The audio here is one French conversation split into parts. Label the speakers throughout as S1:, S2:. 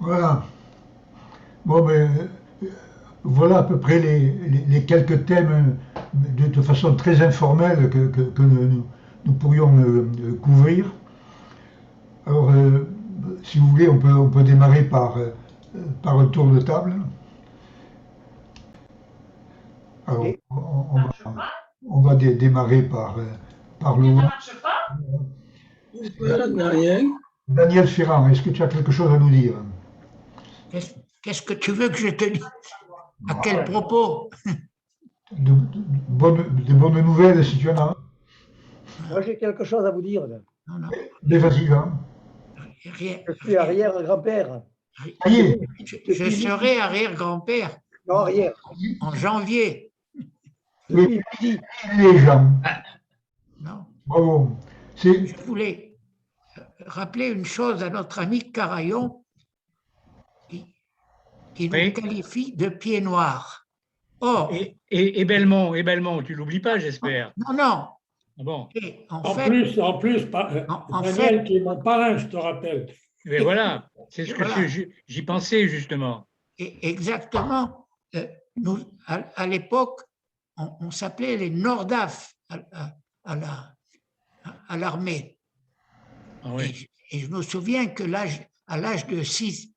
S1: Voilà. Bon, ben, voilà à peu près les quelques thèmes de façon très informelle que nous pourrions couvrir. Alors, si vous voulez, on peut démarrer par un tour de table. Alors,
S2: Et
S1: on va démarrer par Laurent.
S3: Daniel.
S1: Daniel Ferrand, est-ce que tu as quelque chose à nous dire?
S4: Qu'est-ce que tu veux que je te dise? À quel propos?
S1: De bonnes nouvelles, si tu en as.
S2: moi, j'ai quelque chose à vous dire.
S4: Non, non,
S1: Mais vas-y, hein.
S4: rien,
S2: Je suis arrière-grand-père.
S1: Ça y est,
S4: je serai arrière-grand-père
S2: Non, arrière.
S4: en janvier.
S2: Depuis midi.
S1: les gens.
S4: Non,
S1: Bravo. C'est
S4: je voulais rappeler une chose à notre ami Carayon qui, qui nous
S5: Oui.
S4: qualifie de pieds noirs. Or,
S5: Et Belmont, tu l'oublies pas, j'espère.
S4: non, non.
S5: Ah bon.
S4: Et
S6: En plus,
S4: en
S6: Daniel,
S4: fait,
S6: qui est mon parrain, je te rappelle.
S5: Mais voilà, c'est ce que
S4: Voilà.
S5: j'y pensais justement.
S4: Et exactement, nous, à l'époque, on s'appelait les Nordaf à l'armée.
S5: Ah oui.
S4: Et je me souviens que à l'âge de 6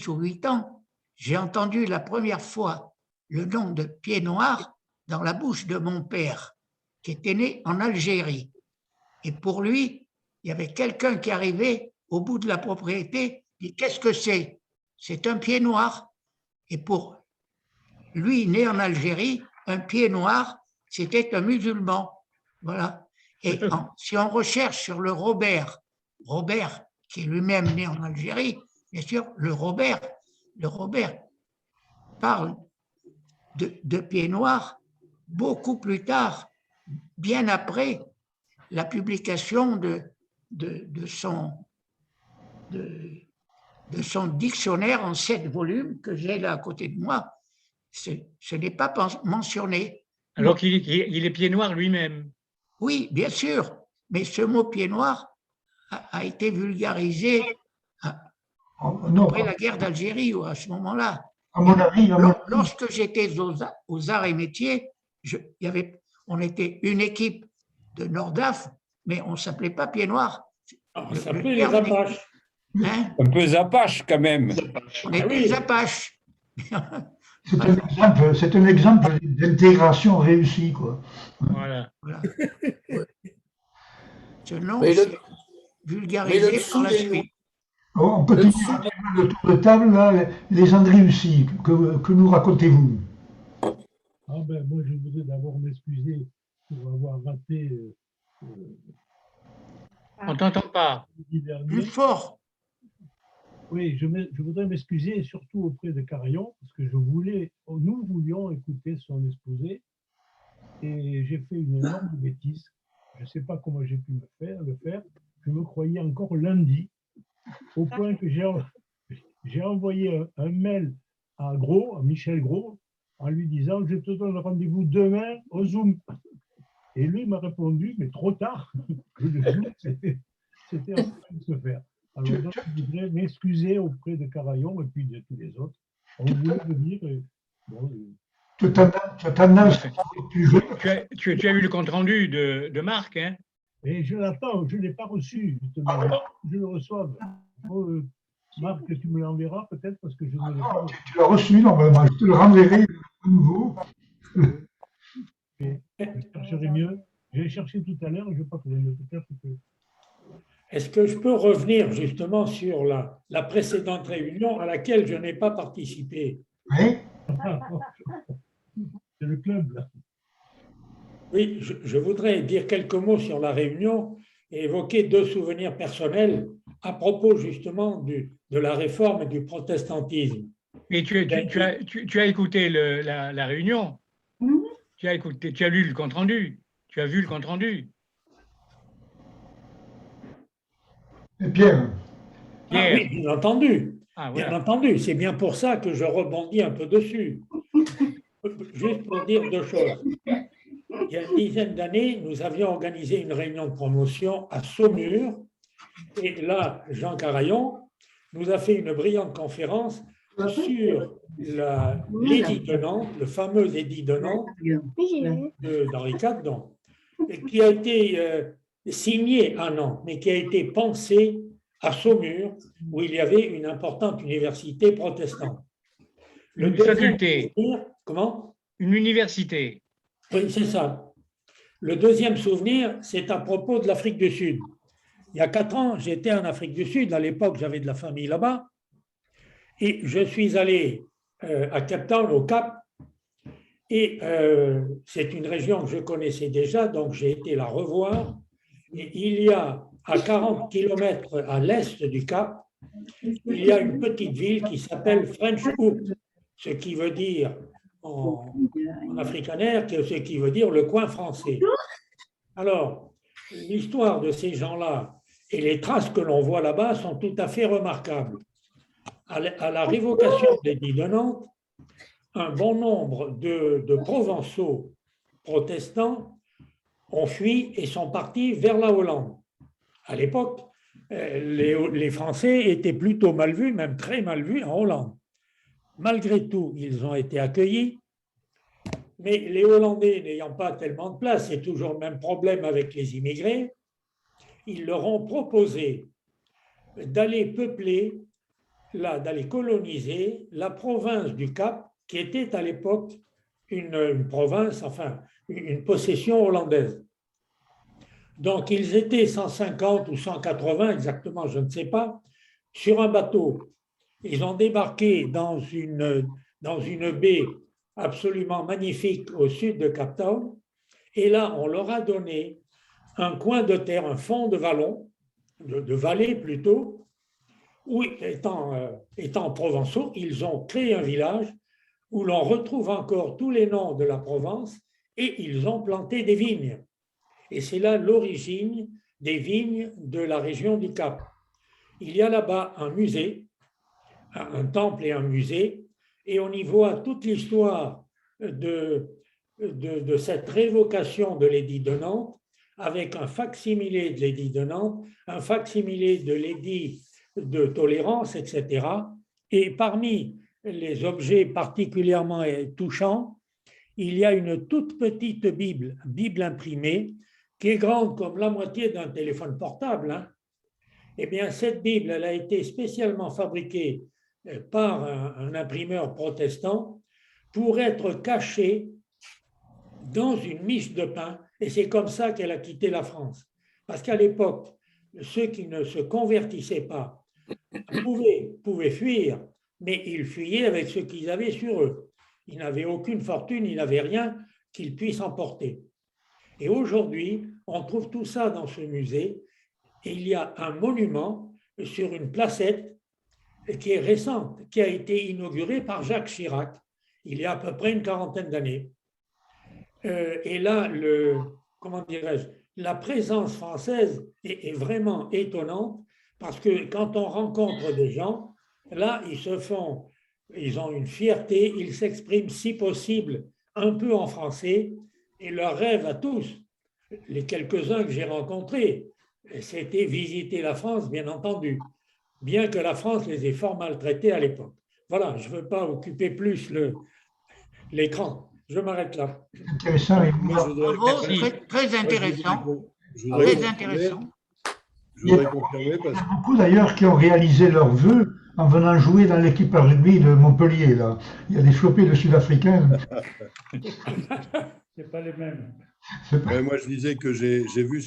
S4: ou 8 ans, j'ai entendu la première fois le nom de Pied Noir dans la bouche de mon père, qui était né en Algérie. Et pour lui, il y avait quelqu'un qui arrivait au bout de la propriété, il dit: qu'est-ce que c'est? C'est un pied noir. Et pour lui, né en Algérie, un pied noir, c'était un musulman. Voilà. Et si on recherche sur le Robert qui est lui-même né en Algérie, bien sûr, le Robert parle de pied noir beaucoup plus tard, bien après la publication de son dictionnaire en 7 volumes que j'ai là à côté de moi. Ce n'est pas mentionné.
S5: Alors qu'il est pied noir lui-même.
S4: Oui, bien sûr, mais ce mot pied noir a été vulgarisé après la guerre d'Algérie ou à ce moment-là.
S1: à mon avis,
S4: Lorsque j'étais aux arts et métiers, on était une équipe de Nordaf, mais on ne s'appelait pas pied noir.
S6: On s'appelait les Apaches.
S4: Hein?
S3: Un peu zapache quand même.
S4: On était les Apaches.
S1: c'est un exemple d'intégration réussie, quoi.
S5: Voilà.
S4: Voilà. Ce nom s'est vulgarisé par la suite.
S1: On peut toujours le tour de table, là, les Andriussi, que nous racontez-vous?
S7: Ah ben, moi, je voudrais d'abord m'excuser pour avoir raté
S5: On t'entend pas.
S7: jeudi dernier.
S4: Plus fort.
S7: Oui, je voudrais m'excuser surtout auprès de Carayon, parce que nous voulions écouter son exposé, et j'ai fait une énorme bêtise. Je ne sais pas comment j'ai pu le faire. Je me croyais encore lundi, au point que j'ai envoyé un mail à Michel Gros, en lui disant: je te donne rendez-vous demain au Zoom. Et lui m'a répondu, mais trop tard, que le Zoom, c'était en train de se faire. Alors, donc, je voudrais m'excuser auprès de Carayon et puis de tous les autres. On voulait venir.
S1: Tu as tendance
S5: Tu as eu le compte-rendu de Marc, hein?
S7: Et je l'attends, je ne l'ai pas reçu, justement. Je le reçois. Marc, tu me l'enverras peut-être parce que je ne l'ai pas reçu.
S1: Tu l'as reçu, normalement. Je te le renverrai de nouveau.
S7: Je chercherai mieux. J'ai cherché tout à l'heure et je n'ai pas trouvé. Peut-être que...
S6: Est-ce que je peux revenir justement sur la précédente réunion à laquelle je n'ai pas participé?
S1: Oui.
S7: C'est le club, là.
S6: Oui, je voudrais dire quelques mots sur la réunion et évoquer 2 souvenirs personnels à propos justement de la réforme et du protestantisme.
S5: Et tu as écouté la réunion? Tu as lu le compte-rendu? Tu as vu le compte-rendu?
S1: Pierre.
S6: Ah oui, bien entendu.
S5: Ah, voilà.
S6: Bien entendu. C'est bien pour ça que je rebondis un peu dessus. Juste pour dire 2 choses. Il y a une dizaine d'années, nous avions organisé une réunion de promotion à Saumur. Et là, Jean Carayon nous a fait une brillante conférence sur l'édit de Nantes, le fameux édit de Nantes d'Henri IV, donc, qui a été signé à Nantes, mais qui a été pensé à Saumur, où il y avait une importante université protestante.
S5: Une faculté.
S6: Comment?
S5: Une université.
S6: Oui, c'est ça. Le deuxième souvenir, c'est à propos de l'Afrique du Sud. Il y a 4 ans, j'étais en Afrique du Sud. À l'époque, j'avais de la famille là-bas. Et je suis allé à Cape Town, au Cap. Et c'est une région que je connaissais déjà, donc j'ai été la revoir. Et il y a, à 40 km à l'est du Cap, il y a une petite ville qui s'appelle French Hook, ce qui veut dire en afrikaner, ce qui veut dire le coin français. Alors, l'histoire de ces gens-là et les traces que l'on voit là-bas sont tout à fait remarquables. À la révocation de l'édit de Nantes, un bon nombre de Provençaux protestants ont fui et sont partis vers la Hollande. À l'époque, les Français étaient plutôt mal vus, même très mal vus en Hollande. Malgré tout, ils ont été accueillis, mais les Hollandais n'ayant pas tellement de place, c'est toujours le même problème avec les immigrés, ils leur ont proposé d'aller peupler, d'aller coloniser la province du Cap, qui était à l'époque une province, enfin une possession hollandaise. Donc ils étaient 150 ou 180 exactement, je ne sais pas, sur un bateau. Ils ont débarqué dans une baie absolument magnifique au sud de Cape Town, et là on leur a donné un coin de terre, un fond de vallon, de vallée plutôt, où étant provençaux, ils ont créé un village où l'on retrouve encore tous les noms de la Provence, et ils ont planté des vignes. Et c'est là l'origine des vignes de la région du Cap. Il y a là-bas un musée, un temple et un musée, et on y voit toute l'histoire de cette révocation de l'édit de Nantes, avec un fac-similé de l'édit de Nantes, un fac-similé de l'édit de tolérance, etc. Et parmi les objets particulièrement touchants, il y a une toute petite Bible imprimée, qui est grande comme la moitié d'un téléphone portable. Hein. Eh bien, cette Bible, elle a été spécialement fabriquée par un imprimeur protestant pour être cachée dans une miche de pain, et c'est comme ça qu'elle a quitté la France. Parce qu'à l'époque, ceux qui ne se convertissaient pas pouvaient fuir, mais ils fuyaient avec ce qu'ils avaient sur eux. Ils n'avaient aucune fortune, ils n'avaient rien qu'ils puissent emporter. Et aujourd'hui, on trouve tout ça dans ce musée, et il y a un monument sur une placette qui est récente, qui a été inaugurée par Jacques Chirac, il y a à peu près une quarantaine d'années. Et là, comment dirais-je, la présence française est vraiment étonnante, parce que quand on rencontre des gens, là, ils ont une fierté, ils s'expriment si possible un peu en français, et leur rêve à tous, les quelques-uns que j'ai rencontrés, c'était visiter la France, bien entendu, bien que la France les ait fort maltraités à l'époque. Voilà, je ne veux pas occuper plus l'écran. Je m'arrête là.
S1: Intéressant.
S4: Bravo, très intéressant. Très intéressant.
S1: Il y a beaucoup d'ailleurs qui ont réalisé leurs vœux en venant jouer dans l'équipe à rugby de Montpellier. Là. Il y a des flopés de Sud-Africains.
S6: C'est pas les mêmes.
S8: Moi, je disais que j'ai vu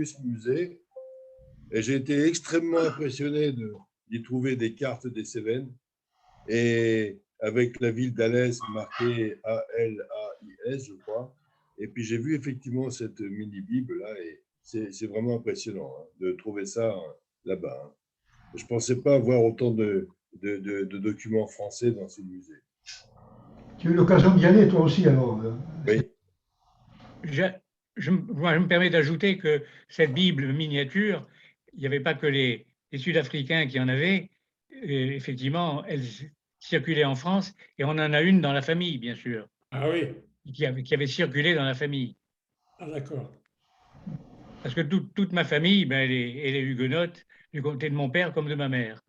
S8: ce musée et j'ai été extrêmement impressionné d'y trouver des cartes des Cévennes, et avec la ville d'Alès marquée A-L-A-I-S, je crois. Et puis j'ai vu effectivement cette mini-bible là, et c'est vraiment impressionnant de trouver ça là-bas. Je ne pensais pas avoir autant de documents français dans ce musée.
S1: Tu as eu l'occasion d'y aller toi aussi alors?
S8: Oui.
S5: Je me permets d'ajouter que cette Bible miniature, il n'y avait pas que les Sud-Africains qui en avaient. Et effectivement, elle circulait en France, et on en a une dans la famille, bien sûr.
S6: Ah oui.
S5: Qui avait circulé dans la famille.
S6: Ah d'accord.
S5: Parce que toute ma famille, elle est huguenote, du côté de mon père comme de ma mère.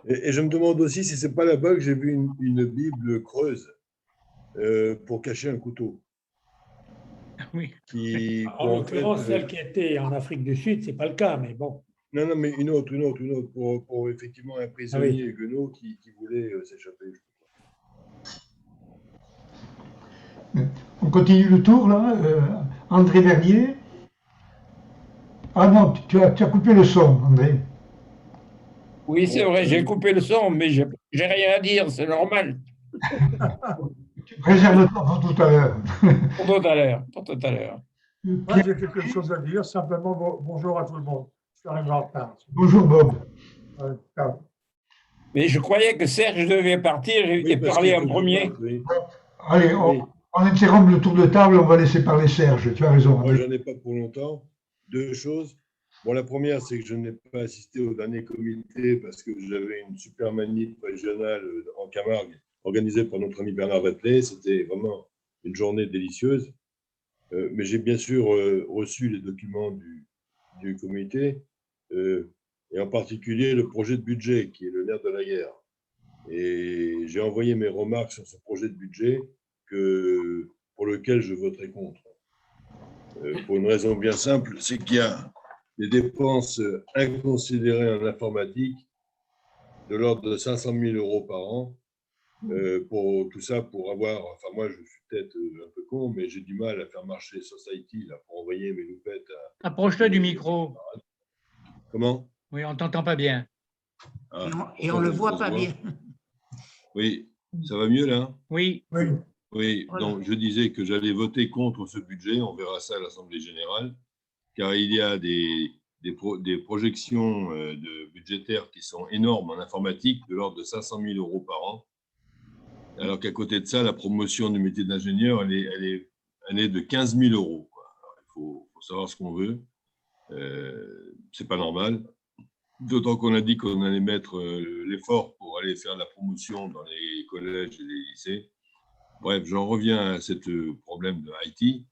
S8: Et je me demande aussi si c'est pas là-bas que j'ai vu une Bible creuse pour cacher un couteau.
S5: Oui.
S8: Qui,
S6: En
S8: pour en
S6: l'occurrence,
S8: fait,
S6: celle qui était en Afrique du Sud, ce n'est pas le cas, mais bon.
S8: non, non, mais une autre, pour effectivement un
S6: Ah
S8: prisonnier
S6: oui.
S8: huguenot qui voulait s'échapper.
S1: On continue le tour, là. André Vernier. Ah non, tu as coupé le son, André.
S3: Oui, c'est vrai, j'ai coupé le son, mais j'ai rien à dire, c'est normal.
S1: Réserve-toi pour tout à l'heure.
S3: Pour tout à l'heure, pour tout à l'heure.
S9: Moi, j'ai quelque chose à dire. Simplement, bonjour à tout le monde. Je suis arrivé en retard.
S1: Bonjour Bob.
S9: Ciao.
S3: Mais je croyais que Serge devait partir
S8: Oui,
S3: et
S8: parce
S3: parler
S8: qu'il
S3: en
S8: faut que je
S3: premier.
S8: parte, oui.
S1: Allez,
S8: Oui.
S1: on interrompt le tour de table, on va laisser parler Serge. Tu as raison.
S8: Moi,
S1: André.
S8: j'en ai pas pour longtemps. Deux choses. Bon, la première, c'est que je n'ai pas assisté au dernier comité parce que j'avais une super manip régionale en Camargue organisée par notre ami Bernard Vatelet. C'était vraiment une journée délicieuse. Mais j'ai bien sûr reçu les documents du comité, et en particulier le projet de budget, qui est le nerf de la guerre. Et j'ai envoyé mes remarques sur ce projet de budget pour lequel je voterai contre. Pour une raison bien simple, c'est qu'il y a des dépenses inconsidérées en informatique de l'ordre de 500 000 euros par an. Pour tout ça, pour avoir, enfin moi je suis peut-être un peu con, mais j'ai du mal à faire marcher Society là, pour envoyer mes loupettes à...
S5: Approche-toi du micro.
S8: Comment?
S5: Oui, on ne t'entend pas bien.
S8: Ah,
S4: Et on ne le voit pas bien.
S8: Oui, ça va mieux là?
S5: Oui.
S9: Oui.
S8: Oui,
S4: Voilà.
S8: donc je disais que j'allais voter contre ce budget, on verra ça à l'Assemblée générale, car il y a des projections budgétaires qui sont énormes en informatique, de l'ordre de 500 000 euros par an. Alors qu'à côté de ça, la promotion du métier d'ingénieur, elle est de 15 000 euros. Quoi. Alors, il faut savoir ce qu'on veut. C'est pas normal. D'autant qu'on a dit qu'on allait mettre l'effort pour aller faire la promotion dans les collèges et les lycées. Bref, j'en reviens à ce problème de Haïti.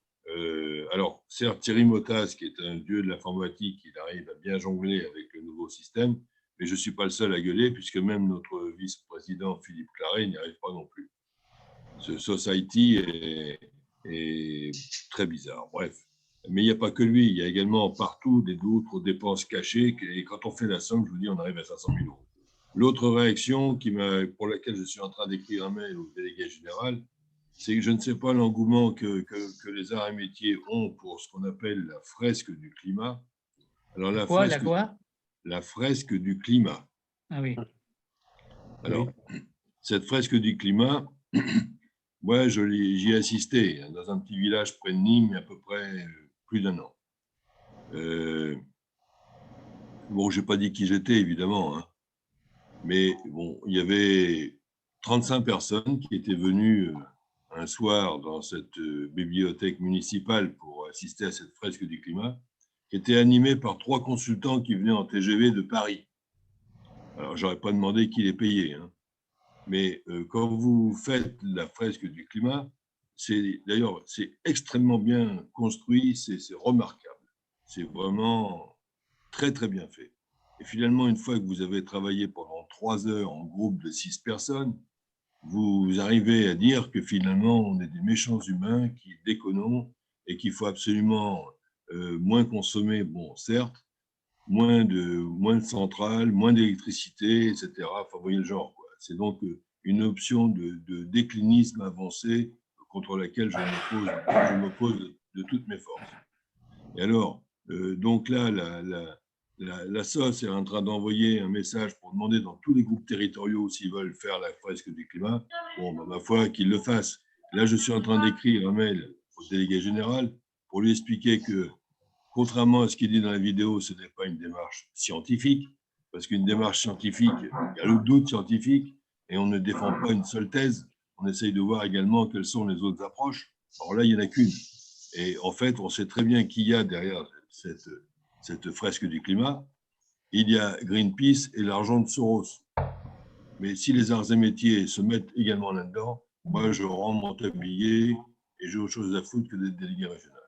S8: Alors, certes, Thierry Mottas, qui est un dieu de l'informatique, il arrive à bien jongler avec le nouveau système, mais je ne suis pas le seul à gueuler, puisque même notre vice-président Philippe Claret n'y arrive pas non plus. Ce Society est très bizarre. Bref. Mais il n'y a pas que lui, il y a également partout d'autres dépenses cachées, et quand on fait la somme, je vous dis, on arrive à 500 000 euros. L'autre réaction pour laquelle je suis en train d'écrire un mail au délégué général, c'est que je ne sais pas l'engouement que les arts et métiers ont pour ce qu'on appelle la fresque du climat. Alors, la fresque du climat.
S5: Ah oui.
S8: Alors, cette fresque du climat, moi, j'y ai assisté dans un petit village près de Nîmes, il y a à peu près plus d'un an. Bon, je n'ai pas dit qui j'étais, évidemment, hein. Mais bon, il y avait 35 personnes qui étaient venues un soir dans cette bibliothèque municipale pour assister à cette fresque du climat, qui était animée par 3 consultants qui venaient en TGV de Paris. Alors, je n'aurais pas demandé qui les payait, hein. Mais quand vous faites la fresque du climat, d'ailleurs, c'est extrêmement bien construit, c'est remarquable. C'est vraiment très, très bien fait. Et finalement, une fois que vous avez travaillé pendant 3 heures en groupe de 6 personnes, vous arrivez à dire que finalement, on est des méchants humains qui déconnons et qu'il faut absolument moins consommer, bon, certes, moins de centrales, moins d'électricité, etc. Enfin, vous voyez le genre, quoi. C'est donc une option de déclinisme avancé contre laquelle je m'oppose de toutes mes forces. Et alors, donc là, la SOS est en train d'envoyer un message pour demander dans tous les groupes territoriaux s'ils veulent faire la fresque du climat. Bon, ben, ma foi, qu'ils le fassent. Là, je suis en train d'écrire un mail au délégué général pour lui expliquer que, contrairement à ce qu'il dit dans la vidéo, ce n'est pas une démarche scientifique, parce qu'une démarche scientifique, il y a le doute scientifique, et on ne défend pas une seule thèse. On essaye de voir également quelles sont les autres approches. Alors là, il n'y en a qu'une. Et en fait, on sait très bien qui y a derrière cette fresque du climat. Il y a Greenpeace et l'argent de Soros. Mais si les arts et métiers se mettent également là-dedans, moi, je rends mon tablier et j'ai autre chose à foutre que d'être délégué régional.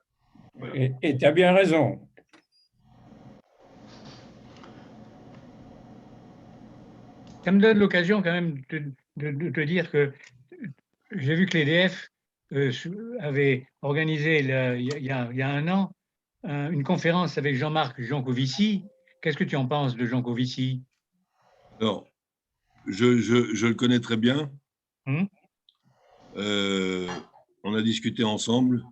S8: Voilà.
S3: Et tu as bien raison.
S5: Ça me donne l'occasion quand même de te dire que j'ai vu que l'EDF avait organisé il y a un an une conférence avec Jean-Marc Jancovici. Qu'est-ce que tu en penses de Jancovici?
S8: Alors, je le connais très bien.
S5: Hum.
S8: On a discuté ensemble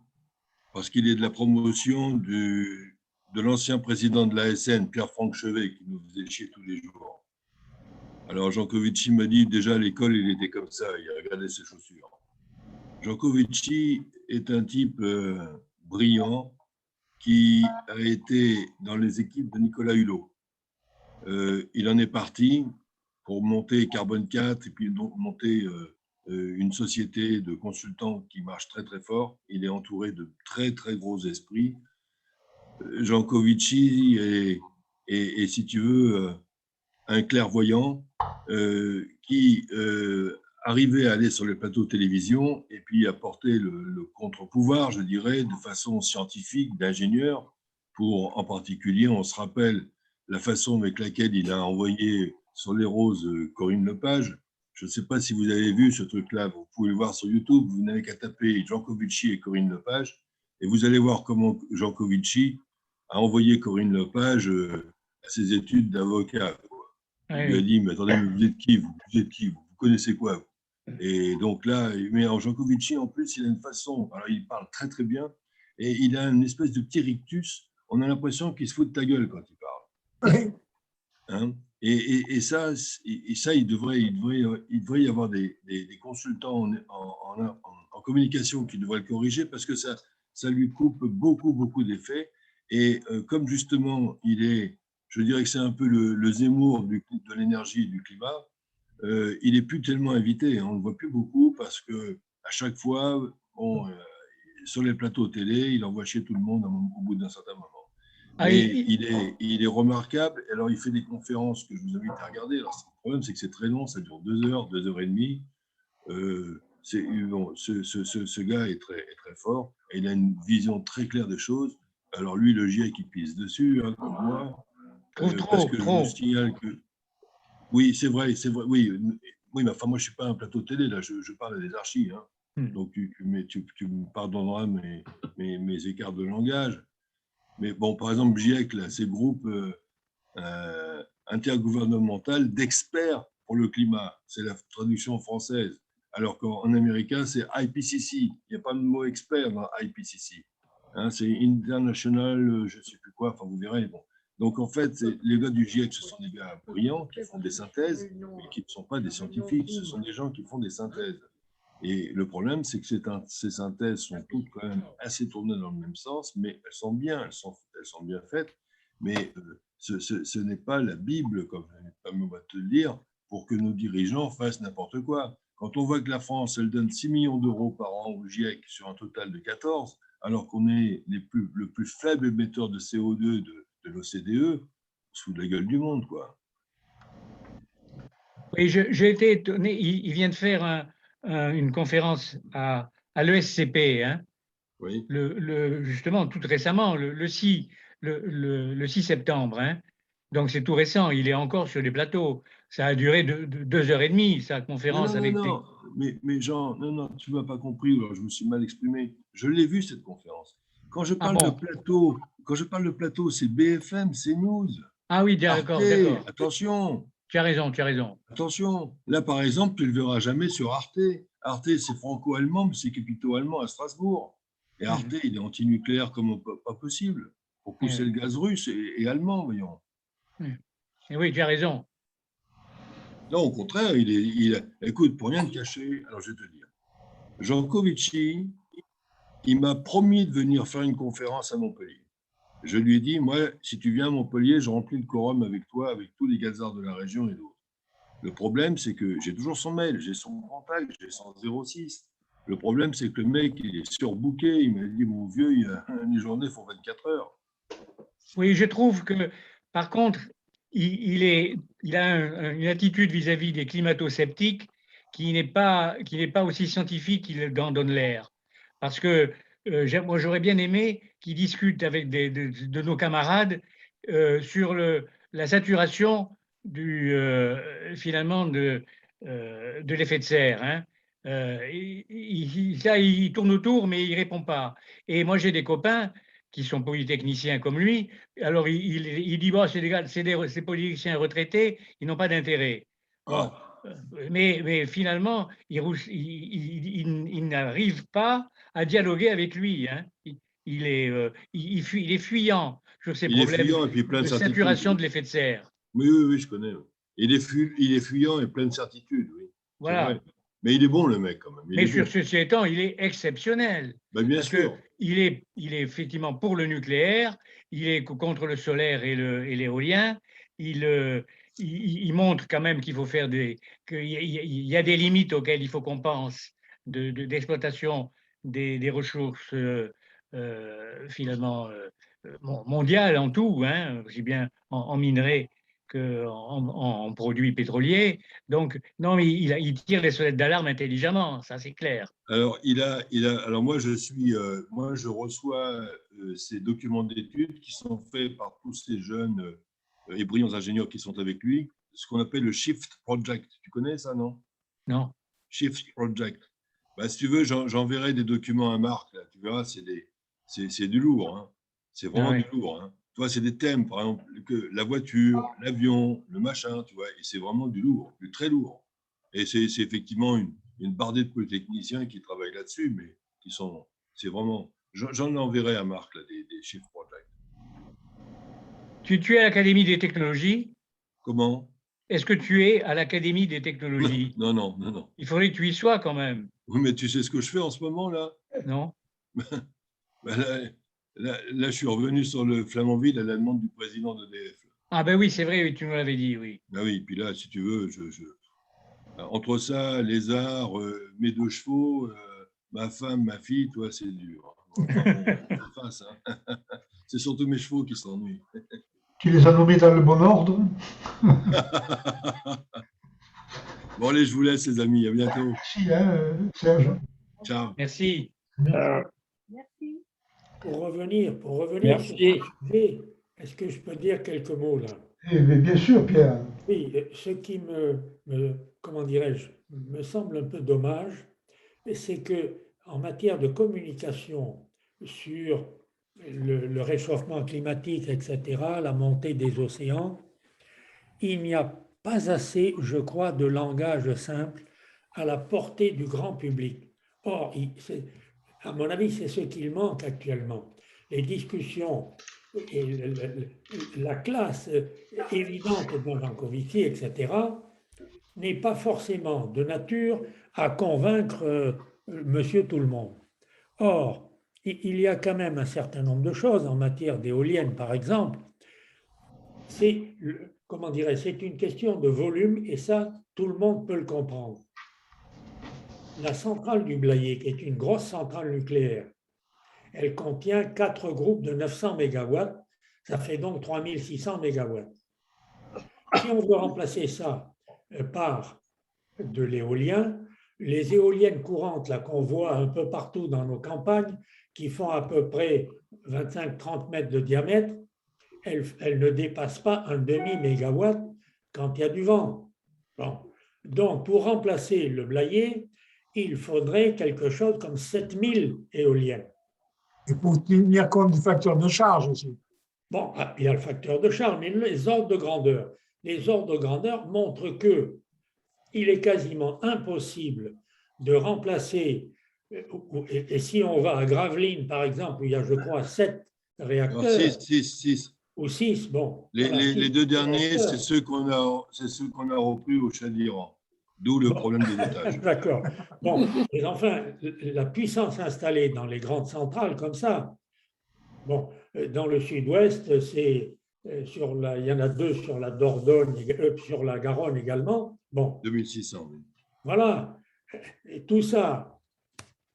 S8: parce qu'il est de la promotion de l'ancien président de l'ASN, Pierre-Franck Chevet, qui nous faisait chier tous les jours. Alors, Jancovici m'a dit, déjà à l'école, il était comme ça, il regardait ses chaussures. Jancovici est un type brillant qui a été dans les équipes de Nicolas Hulot. Il en est parti pour monter Carbone 4 et puis donc monter une société de consultants qui marche très très fort. Il est entouré de très très gros esprits. Jancovici est, si tu veux, un clairvoyant qui arrivait à aller sur les plateaux de télévision et puis apporter le contre-pouvoir, je dirais, de façon scientifique, d'ingénieur, pour en particulier, on se rappelle la façon avec laquelle il a envoyé sur les roses Corinne Lepage. Je ne sais pas si vous avez vu ce truc-là, vous pouvez le voir sur YouTube, vous n'avez qu'à taper Jancovici et Corinne Lepage, et vous allez voir comment Jancovici a envoyé Corinne Lepage à ses études d'avocat. Il lui a dit, mais attendez, mais vous êtes qui vous êtes qui vous connaissez quoi vous? Et donc là, mais Jancovici, en plus, il a une façon, alors il parle très très bien, et il a une espèce de petit rictus, on a l'impression qu'il se fout de ta gueule quand il parle. Hein? Et ça, il devrait y avoir des consultants en communication qui devraient le corriger parce que ça lui coupe beaucoup d'effets. Et comme justement, je dirais que c'est un peu le Zemmour de l'énergie et du climat, il n'est plus tellement invité. On ne le voit plus beaucoup parce que à chaque fois, sur les plateaux télé, il envoie chier tout le monde au bout d'un certain moment. Mais il est remarquable. Alors, il fait des conférences que je vous invite à regarder. Alors, le problème, c'est que c'est très long, ça dure 2 heures, 2 heures et demie. Ce gars est très fort et il a une vision très claire des choses. Alors, lui, le GIEC, il pisse dessus, hein, comme moi. Parce que je vous signale que. Oui, c'est vrai. Oui, mais enfin, moi, je ne suis pas un plateau télé, là, je parle des archis. Hein. Donc, tu me pardonneras mes écarts de langage. Mais bon, par exemple, GIEC, là, c'est le groupe intergouvernemental d'experts pour le climat. C'est la traduction française. Alors qu'en américain, c'est IPCC. Il n'y a pas de mot expert dans IPCC. Hein, c'est International, je ne sais plus quoi, enfin vous verrez. Bon. Donc en fait, les gars du GIEC, ce sont des gars brillants qui font des synthèses, mais qui ne sont pas des scientifiques, ce sont des gens qui font des synthèses. Et le problème, c'est que ces synthèses sont toutes quand même assez tournées dans le même sens, mais elles sont bien faites. Mais ce n'est pas la Bible, comme on va te le dire, pour que nos dirigeants fassent n'importe quoi. Quand on voit que la France, elle donne 6 millions d'euros par an au GIEC sur un total de 14, alors qu'on est le plus faible émetteur de CO2 de l'OCDE, on se fout de la gueule du monde, quoi.
S5: Oui, j'ai été étonné. Il vient de faire une conférence à l'ESCP, hein,
S8: oui.
S5: justement, tout récemment, le 6 septembre. Hein. Donc, c'est tout récent. Il est encore sur les plateaux. Ça a duré 2 heures et demie, sa conférence avec.
S8: Non. Mais Jean, non, tu ne m'as pas compris. Alors, je me suis mal exprimé. Je l'ai vu, cette conférence. Quand je parle de plateau, c'est BFM, c'est News.
S5: Ah oui, d'accord.
S8: Attention.
S5: Tu as raison.
S8: Attention. Là, par exemple, tu ne le verras jamais sur Arte. Arte, c'est franco-allemand, mais c'est capitaux-allemand à Strasbourg. Et Arte, il est anti-nucléaire comme pas possible, pour pousser le gaz russe et allemand, voyons.
S5: Et oui, tu as raison.
S8: Non, au contraire, écoute, pour rien te cacher, alors je vais te dire, Jancovici, il m'a promis de venir faire une conférence à Montpellier. Je lui ai dit, moi, si tu viens à Montpellier, je remplis le quorum avec toi, avec tous les gazards de la région et d'autres. Le problème, c'est que j'ai toujours son mail, j'ai son contact, j'ai son 06. Le problème, c'est que le mec, il est surbooké. Il m'a dit, mon vieux, les journées font 24 heures.
S5: Oui, je trouve que, par contre, il a une attitude vis-à-vis des climato-sceptiques qui n'est pas aussi scientifique qu'il en donne l'air. Parce que moi, j'aurais bien aimé qu'il discute avec de nos camarades sur la saturation finalement de l'effet de serre. Hein. Il tourne autour, mais il ne répond pas. Et moi, j'ai des copains qui sont polytechniciens comme lui. Alors, il dit, bon, c'est polytechniciens retraités, ils n'ont pas d'intérêt. Bon. Mais finalement, il n'arrive pas à dialoguer avec lui. Hein. Il est fuyant sur ces problèmes
S8: et puis plein
S5: de saturation de l'effet de serre.
S8: Oui, je connais. Il est fuyant et plein de certitudes, oui.
S5: Voilà.
S8: Mais il est bon, le mec, quand même.
S5: Mais sur ceci étant, il est exceptionnel.
S8: Ben, bien
S5: parce
S8: sûr.
S5: Il est effectivement pour le nucléaire, il est contre le solaire et l'éolien. Il montre quand même qu'il faut faire qu'il y a des limites auxquelles il faut qu'on pense d'exploitation des ressources finalement mondiales en tout, hein, aussi bien en minerais qu'en produits pétroliers. Donc, non, il tire les sonnettes d'alarme intelligemment, ça c'est clair.
S8: Alors, alors moi, je reçois ces documents d'études qui sont faits par tous ces jeunes et brillants ingénieurs qui sont avec lui, ce qu'on appelle le Shift Project. Tu connais ça, non?
S5: Non.
S8: Shift Project. Bah, si tu veux, j'enverrai des documents à Marc. Là. Tu verras, c'est du lourd. Hein. C'est vraiment du lourd. Hein. Tu vois, c'est des thèmes, par exemple, que la voiture, l'avion, le machin, tu vois, et c'est vraiment du lourd, du très lourd. Et c'est effectivement une bardée de polytechniciens qui travaillent là-dessus, mais c'est vraiment. J'en enverrai à Marc, là, des Shift Project.
S5: Tu es à l'Académie des technologies?
S8: Comment?
S5: Est-ce que tu es à l'Académie des technologies?
S8: Non.
S5: Il faudrait que tu y sois quand même.
S8: Oui, mais tu sais ce que je fais en ce moment, là?
S5: Non.
S8: Là, je suis revenu sur le Flamanville à la demande du président d'EDF.
S5: Ah ben oui, c'est vrai, oui, tu me l'avais dit, oui.
S8: Ben oui, puis là, si tu veux, entre ça, les arts, mes 2 chevaux, ma femme, ma fille, toi, c'est dur. C'est surtout mes chevaux qui s'ennuient.
S1: Tu les as nommés dans le bon ordre?
S8: Bon, allez, je vous laisse, les amis. À bientôt.
S1: Merci, Serge.
S8: Ciao.
S5: Merci.
S2: Merci.
S6: Pour revenir
S3: Merci.
S6: sur ce sujet, est-ce que je peux dire quelques mots là?
S1: Bien sûr, Pierre.
S6: Oui, ce qui comment dirais-je, me semble un peu dommage, c'est que en matière de communication sur le réchauffement climatique, etc., la montée des océans, il n'y a pas assez, je crois, de langage simple à la portée du grand public. Or, à mon avis, c'est ce qu'il manque actuellement. Les discussions et la classe évidente de Jean Covici, etc., n'est pas forcément de nature à convaincre monsieur tout le monde. Or, il y a quand même un certain nombre de choses en matière d'éoliennes, par exemple. C'est, comment dirais-je, c'est une question de volume et ça, tout le monde peut le comprendre. La centrale du Blayais, qui est une grosse centrale nucléaire, elle contient 4 groupes de 900 mégawatts, ça fait donc 3600 mégawatts. Si on veut remplacer ça par de l'éolien, les éoliennes courantes là, qu'on voit un peu partout dans nos campagnes, qui font à peu près 25-30 mètres de diamètre, elles ne dépassent pas un demi-mégawatt quand il y a du vent. Bon. Donc, pour remplacer le Blayais, il faudrait quelque chose comme 7000 éoliennes.
S9: Et pour tenir compte du facteur de charge aussi.
S6: Bon, il y a le facteur de charge, mais les ordres de grandeur. Les ordres de grandeur montrent qu'il est quasiment impossible de remplacer, et si on va à Gravelines, par exemple, où il y a, je crois, 7 réacteurs.
S8: 6.
S6: Ou 6, bon.
S8: Les 2 derniers, c'est ceux qu'on a repris au Chadiran. D'où le problème des étages.
S6: D'accord. Bon, mais enfin, la puissance installée dans les grandes centrales comme ça, bon, dans le sud-ouest, c'est il y en a 2 sur la Dordogne, sur la Garonne également. Bon.
S8: 2600. Oui.
S6: Voilà. Et tout ça,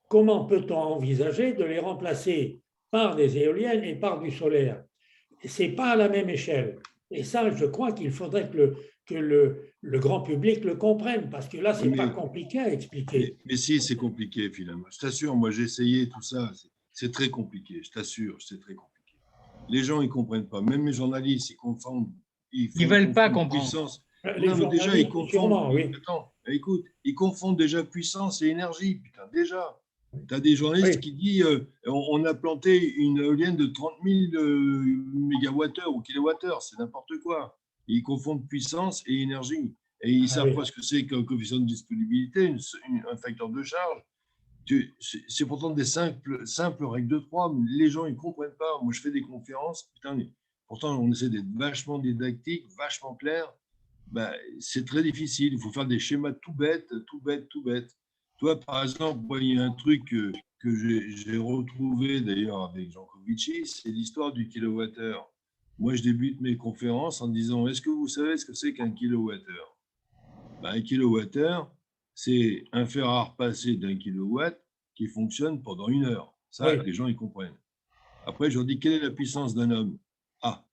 S6: comment peut-on envisager de les remplacer par des éoliennes et par du solaire? Ce n'est pas à la même échelle. Et ça, je crois qu'il faudrait que le grand public le comprenne, parce que là, ce n'est pas compliqué à expliquer.
S8: Mais si, c'est compliqué finalement. Je t'assure, moi j'ai essayé tout ça, c'est très compliqué, je t'assure, c'est très compliqué. Les gens, ils ne comprennent pas. Même les journalistes, ils confondent
S5: Ils veulent pas comprendre.
S8: Puissance.
S6: Les
S8: Non, mais déjà, ils
S6: journalistes, sûrement,
S8: confondent.
S6: oui.
S8: Attends, écoute, ils confondent déjà puissance et énergie. Putain, déjà. Tu as des journalistes
S6: Oui.
S8: qui disent on a planté une éolienne de 30 000 mégawattheures ou kilowattheures. C'est n'importe quoi. Ils confondent puissance et énergie. Et ils ne savent
S6: oui.
S8: pas ce que c'est qu'un coefficient de disponibilité, un facteur de charge. C'est pourtant des simples règles de 3. Mais les gens, ils ne comprennent pas. Moi, je fais des conférences. Putain, pourtant, on essaie d'être vachement didactique, vachement clair. Ben, c'est très difficile. Il faut faire des schémas tout bêtes, tout bêtes, tout bêtes. Toi, par exemple, moi, il y a un truc que j'ai retrouvé d'ailleurs avec Jean Covici, c'est l'histoire du kilowattheure. Moi, je débute mes conférences en disant est-ce que vous savez ce que c'est qu'un kilowattheure? Ben, un kilowattheure, c'est un fer à repasser d'1 kilowatt qui fonctionne pendant 1 heure. Ça,
S6: Oui.
S8: les gens, ils comprennent. Après, je leur dis quelle est la puissance d'un homme? Ah,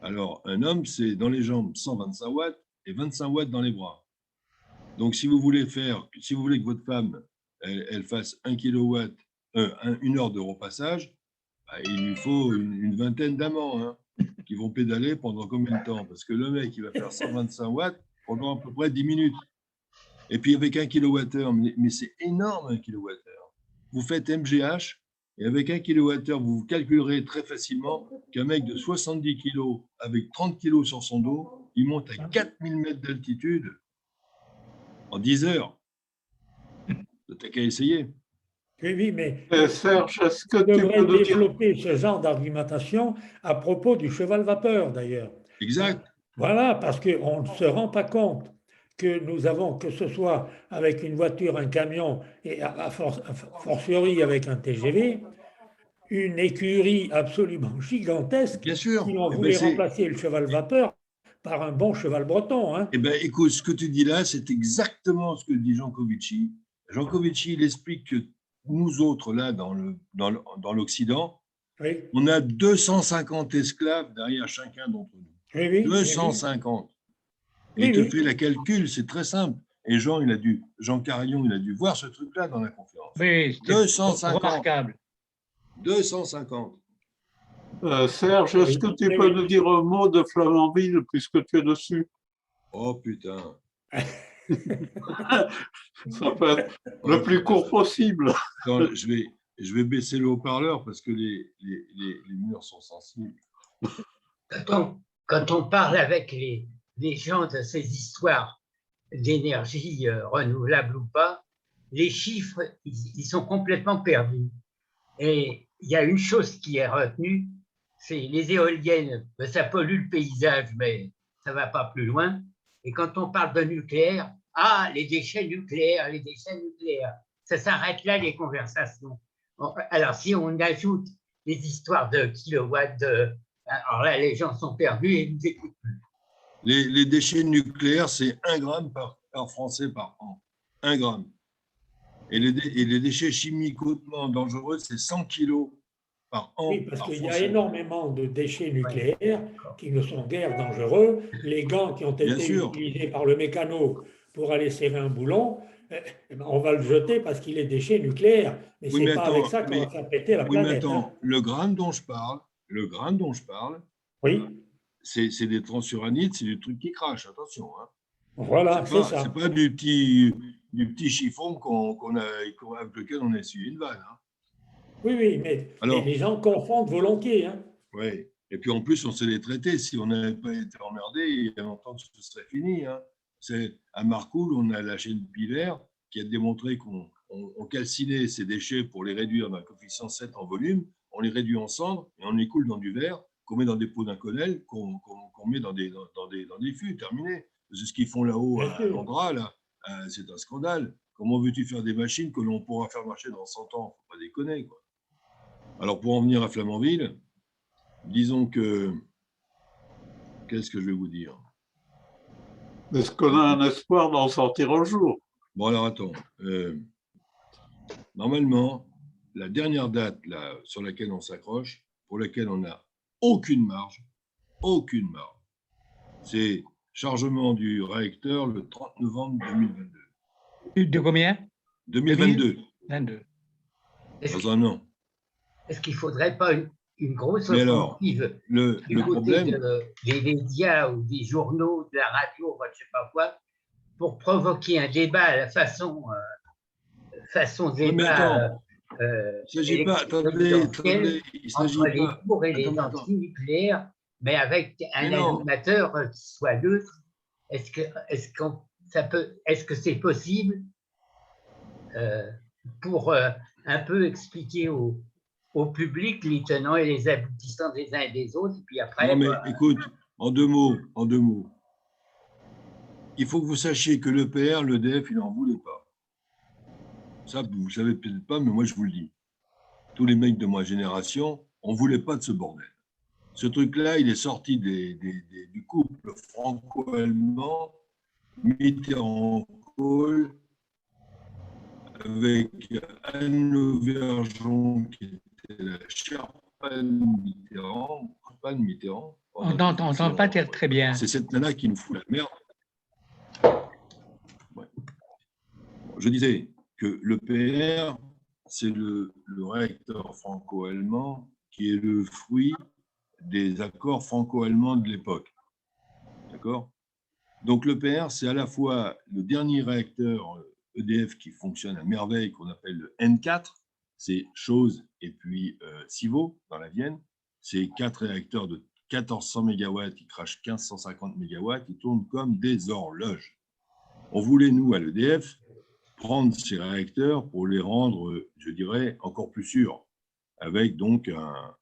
S8: alors, un homme, c'est dans les jambes 125 watts et 25 watts dans les bras. Donc, si vous voulez que votre femme, elle fasse 1 kilowatt, 1 heure de repassage, bah, il lui faut une vingtaine d'amants hein, qui vont pédaler pendant combien de temps? Parce que le mec, il va faire 125 watts pendant à peu près 10 minutes. Et puis, avec 1 kilowattheure, mais c'est énorme, 1 kilowattheure. Vous faites MGH, et avec 1 kilowattheure, vous calculerez très facilement qu'un mec de 70 kilos, avec 30 kilos sur son dos, il monte à 4000 mètres d'altitude en 10 heures. T'as qu'à essayer.
S6: Oui, mais
S10: Serge, est-ce que
S6: on
S10: tu
S6: devrait
S10: peux nous dire...
S6: développer ce genre d'argumentation à propos du cheval vapeur, d'ailleurs.
S8: Exact.
S6: Voilà, parce qu'on ne se rend pas compte que nous avons, que ce soit avec une voiture, un camion, et à fortiori avec un TGV, une écurie absolument gigantesque.
S8: Bien sûr.
S6: Si on
S8: Eh ben,
S6: voulait remplacer le cheval vapeur par un bon cheval breton. Hein.
S8: Eh bien, écoute, ce que tu dis là, c'est exactement ce que dit Jean Covici. Jean Covici, il explique que nous autres, là, dans l'Occident,
S6: Oui.
S8: on a 250 esclaves derrière chacun d'entre nous.
S6: Oui, oui,
S8: 250.
S6: Oui,
S8: Et il te
S6: oui.
S8: fait la calcul, c'est très simple. Et Jean Carillon, il a dû voir ce truc-là dans la conférence.
S5: Oui, c'était
S8: 250.
S5: remarquable.
S8: 250.
S10: Serge, est-ce que tu peux nous dire un mot de Flamanville, puisque tu es dessus?
S8: Oh putain.
S10: Ça peut être le plus court possible.
S8: Attends, je vais baisser le haut-parleur parce que les murs sont sensibles.
S11: Quand on parle avec les gens de ces histoires d'énergie renouvelable ou pas, les chiffres, ils sont complètement perdus. Et il y a une chose qui est retenue, c'est les éoliennes, ça pollue le paysage, mais ça ne va pas plus loin. Et quand on parle de nucléaire, les déchets nucléaires, ça s'arrête là les conversations. Alors si on ajoute les histoires de kilowatts, alors là les gens sont perdus et ils nous écoutent plus.
S8: Les déchets nucléaires, c'est 1 gramme par Français par an. 1 gramme. Et les déchets chimiquement dangereux, c'est 100 kilos par an.
S6: Oui, parce qu'il y a
S8: Français.
S6: énormément de déchets nucléaires qui ne sont guère dangereux. Les gants qui ont été utilisés par le mécano pour aller serrer un boulon, on va le jeter parce qu'il est déchet nucléaire. Mais ce n'est pas avec ça qu'on va faire péter la planète.
S8: Mais attends, le gramme dont je parle,
S6: oui.
S8: C'est des transuranites, c'est du truc qui crache, attention. Hein.
S6: Voilà, c'est ça.
S8: C'est pas du petit chiffon avec lequel on a essuyé une vanne. Hein.
S6: Oui, mais les gens confondent volontiers. Hein.
S8: Oui, et puis en plus, on sait les traiter. Si on n'avait pas été emmerdé, il y a longtemps, ce serait fini. Hein. À Marcoule, on a la chaîne Pivert qui a démontré qu'on calcinait ces déchets pour les réduire d'un coefficient 7 en volume, on les réduit en cendres et on les coule dans du verre, qu'on met dans des pots d'inconel, qu'on met dans des fûts, terminé. C'est ce qu'ils font là-haut à Landra, là. C'est un scandale. Comment veux-tu faire des machines que l'on pourra faire marcher dans 100 ans? Faut pas déconner, quoi. Alors, pour en venir à Flamanville, disons que... Qu'est-ce que je vais vous dire?
S10: Est-ce qu'on a un espoir d'en sortir un jour?
S8: Bon, alors, attends. Normalement, la dernière date là, sur laquelle on s'accroche, pour laquelle on n'a aucune marge, c'est chargement du réacteur le 30 novembre 2022.
S5: De combien?
S8: 2022.
S5: 2022.
S8: Dans un an.
S11: Est-ce qu'il ne faudrait pas une grosse
S8: Mais alors,
S11: offensive
S8: le
S11: du côté
S8: problème,
S11: des médias ou des journaux, de la radio, je ne sais pas quoi, pour provoquer un débat à la façon
S8: oui, mais
S11: débat
S8: attends, il ne s'agit pas, attendez, il s'agit
S11: entre les
S8: pas,
S11: pour et les
S8: attends,
S11: anti-nucléaires, mais avec un
S8: mais non,
S11: animateur qui soit neutre. Est-ce que c'est possible pour un peu expliquer au public les tenants et les aboutissants des uns et des autres, et puis après,
S8: non, mais écoute, en deux mots, il faut que vous sachiez que l'EPR, l'EDF, il n'en voulait pas. Ça, vous ne savez peut-être pas, mais moi, je vous le dis. Tous les mecs de ma génération, on ne voulait pas de ce bordel. Ce truc-là, il est sorti du couple franco-allemand, Mitterrand-Kohl, avec Anne Lauvergeon, qui était la chère Mitterrand.
S5: On n'entend pas très bien.
S8: C'est cette nana qui nous fout la merde. Ouais. Je disais que le PR, c'est le réacteur franco-allemand qui est le fruit des accords franco-allemands de l'époque. D'accord? Donc le PR, c'est à la fois le dernier réacteur EDF qui fonctionne à merveille, qu'on appelle le N4, c'est Chose et puis Civaux, dans la Vienne. C'est 4 réacteurs de 1400 MW qui crachent 1550 MW, qui tournent comme des horloges. On voulait, nous, à l'EDF, prendre ces réacteurs pour les rendre, je dirais, encore plus sûrs, avec donc un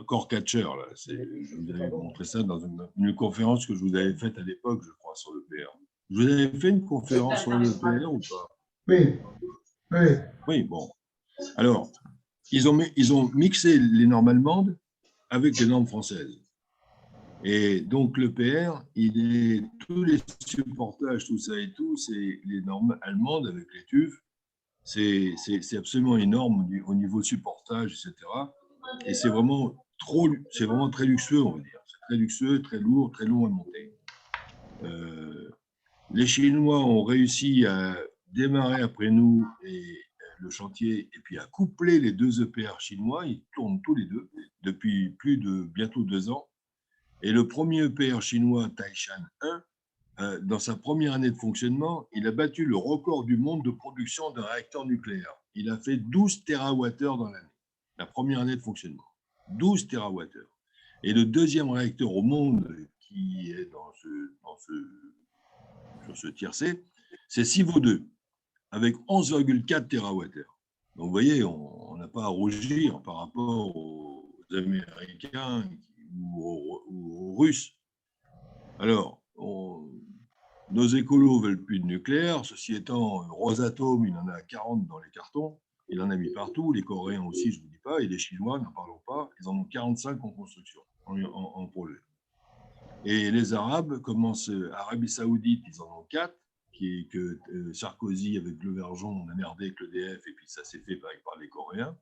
S8: core catcher. Là. Je vous avais montré ça dans une conférence que je vous avais faite à l'époque, je crois, sur le PR. Je vous avais fait une conférence sur le PR ou pas?
S1: Oui, oui.
S8: Oui, bon. Alors, ils ont mixé les normes allemandes avec les normes françaises. Et donc, le PR, tous les supportages, tout ça et tout, c'est les normes allemandes avec les TÜV. C'est absolument énorme au niveau supportage, etc. Et c'est vraiment très luxueux, on va dire. C'est très luxueux, très lourd, très long à monter. Les Chinois ont réussi à démarrer après nous le chantier et puis à coupler les 2 EPR chinois. Ils tournent tous les deux depuis bientôt 2 ans. Et le premier EPR chinois, Taishan 1, dans sa première année de fonctionnement, il a battu le record du monde de production d'un réacteur nucléaire. Il a fait 12 TWh dans l'année, la première année de fonctionnement. 12 TWh. Et le deuxième réacteur au monde qui est sur ce tiercé, c'est Civaux 2, avec 11,4 TWh. Donc vous voyez, on n'a pas à rougir par rapport aux Américains ou aux Russes. Alors, nos écolos veulent plus de nucléaire. Ceci étant, Rosatom, il en a 40 dans les cartons. Il en a mis partout. Les Coréens aussi, je ne vous dis pas. Et les Chinois, n'en parlons pas. Ils en ont 45 en construction, en projet. Et les Arabes commencent, Arabie Saoudite, ils en ont 4, que Sarkozy, avec Lauvergeon, on a merdé avec l'EDF, et puis ça s'est fait par les Coréens.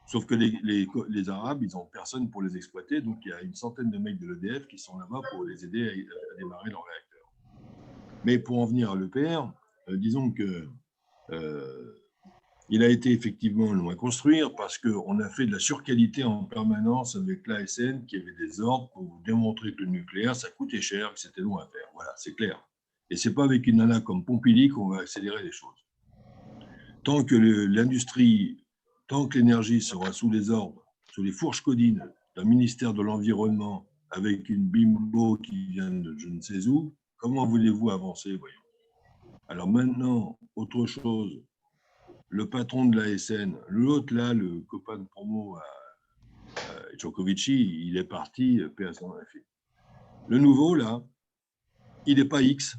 S8: Sauf que les Arabes, ils n'ont personne pour les exploiter, donc il y a une centaine de mecs de l'EDF qui sont là-bas pour les aider à démarrer leur réacteur. Mais pour en venir à l'EPR, disons que il a été effectivement long à construire parce qu'on a fait de la surqualité en permanence avec l'ASN qui avait des ordres pour vous démontrer que le nucléaire, ça coûtait cher, que c'était long à faire. Voilà, c'est clair. Et ce n'est pas avec une nana comme Pompili qu'on va accélérer les choses. Tant que l'industrie, tant que l'énergie sera sous les ordres, sous les fourches codines d'un ministère de l'Environnement avec une bimbo qui vient de je ne sais où, comment voulez-vous avancer, voyons. Alors maintenant, autre chose, le patron de l'ASN, l'autre là, le copain de promo à Djokovic, il est parti, paix à son âme. Le nouveau là, il n'est pas X.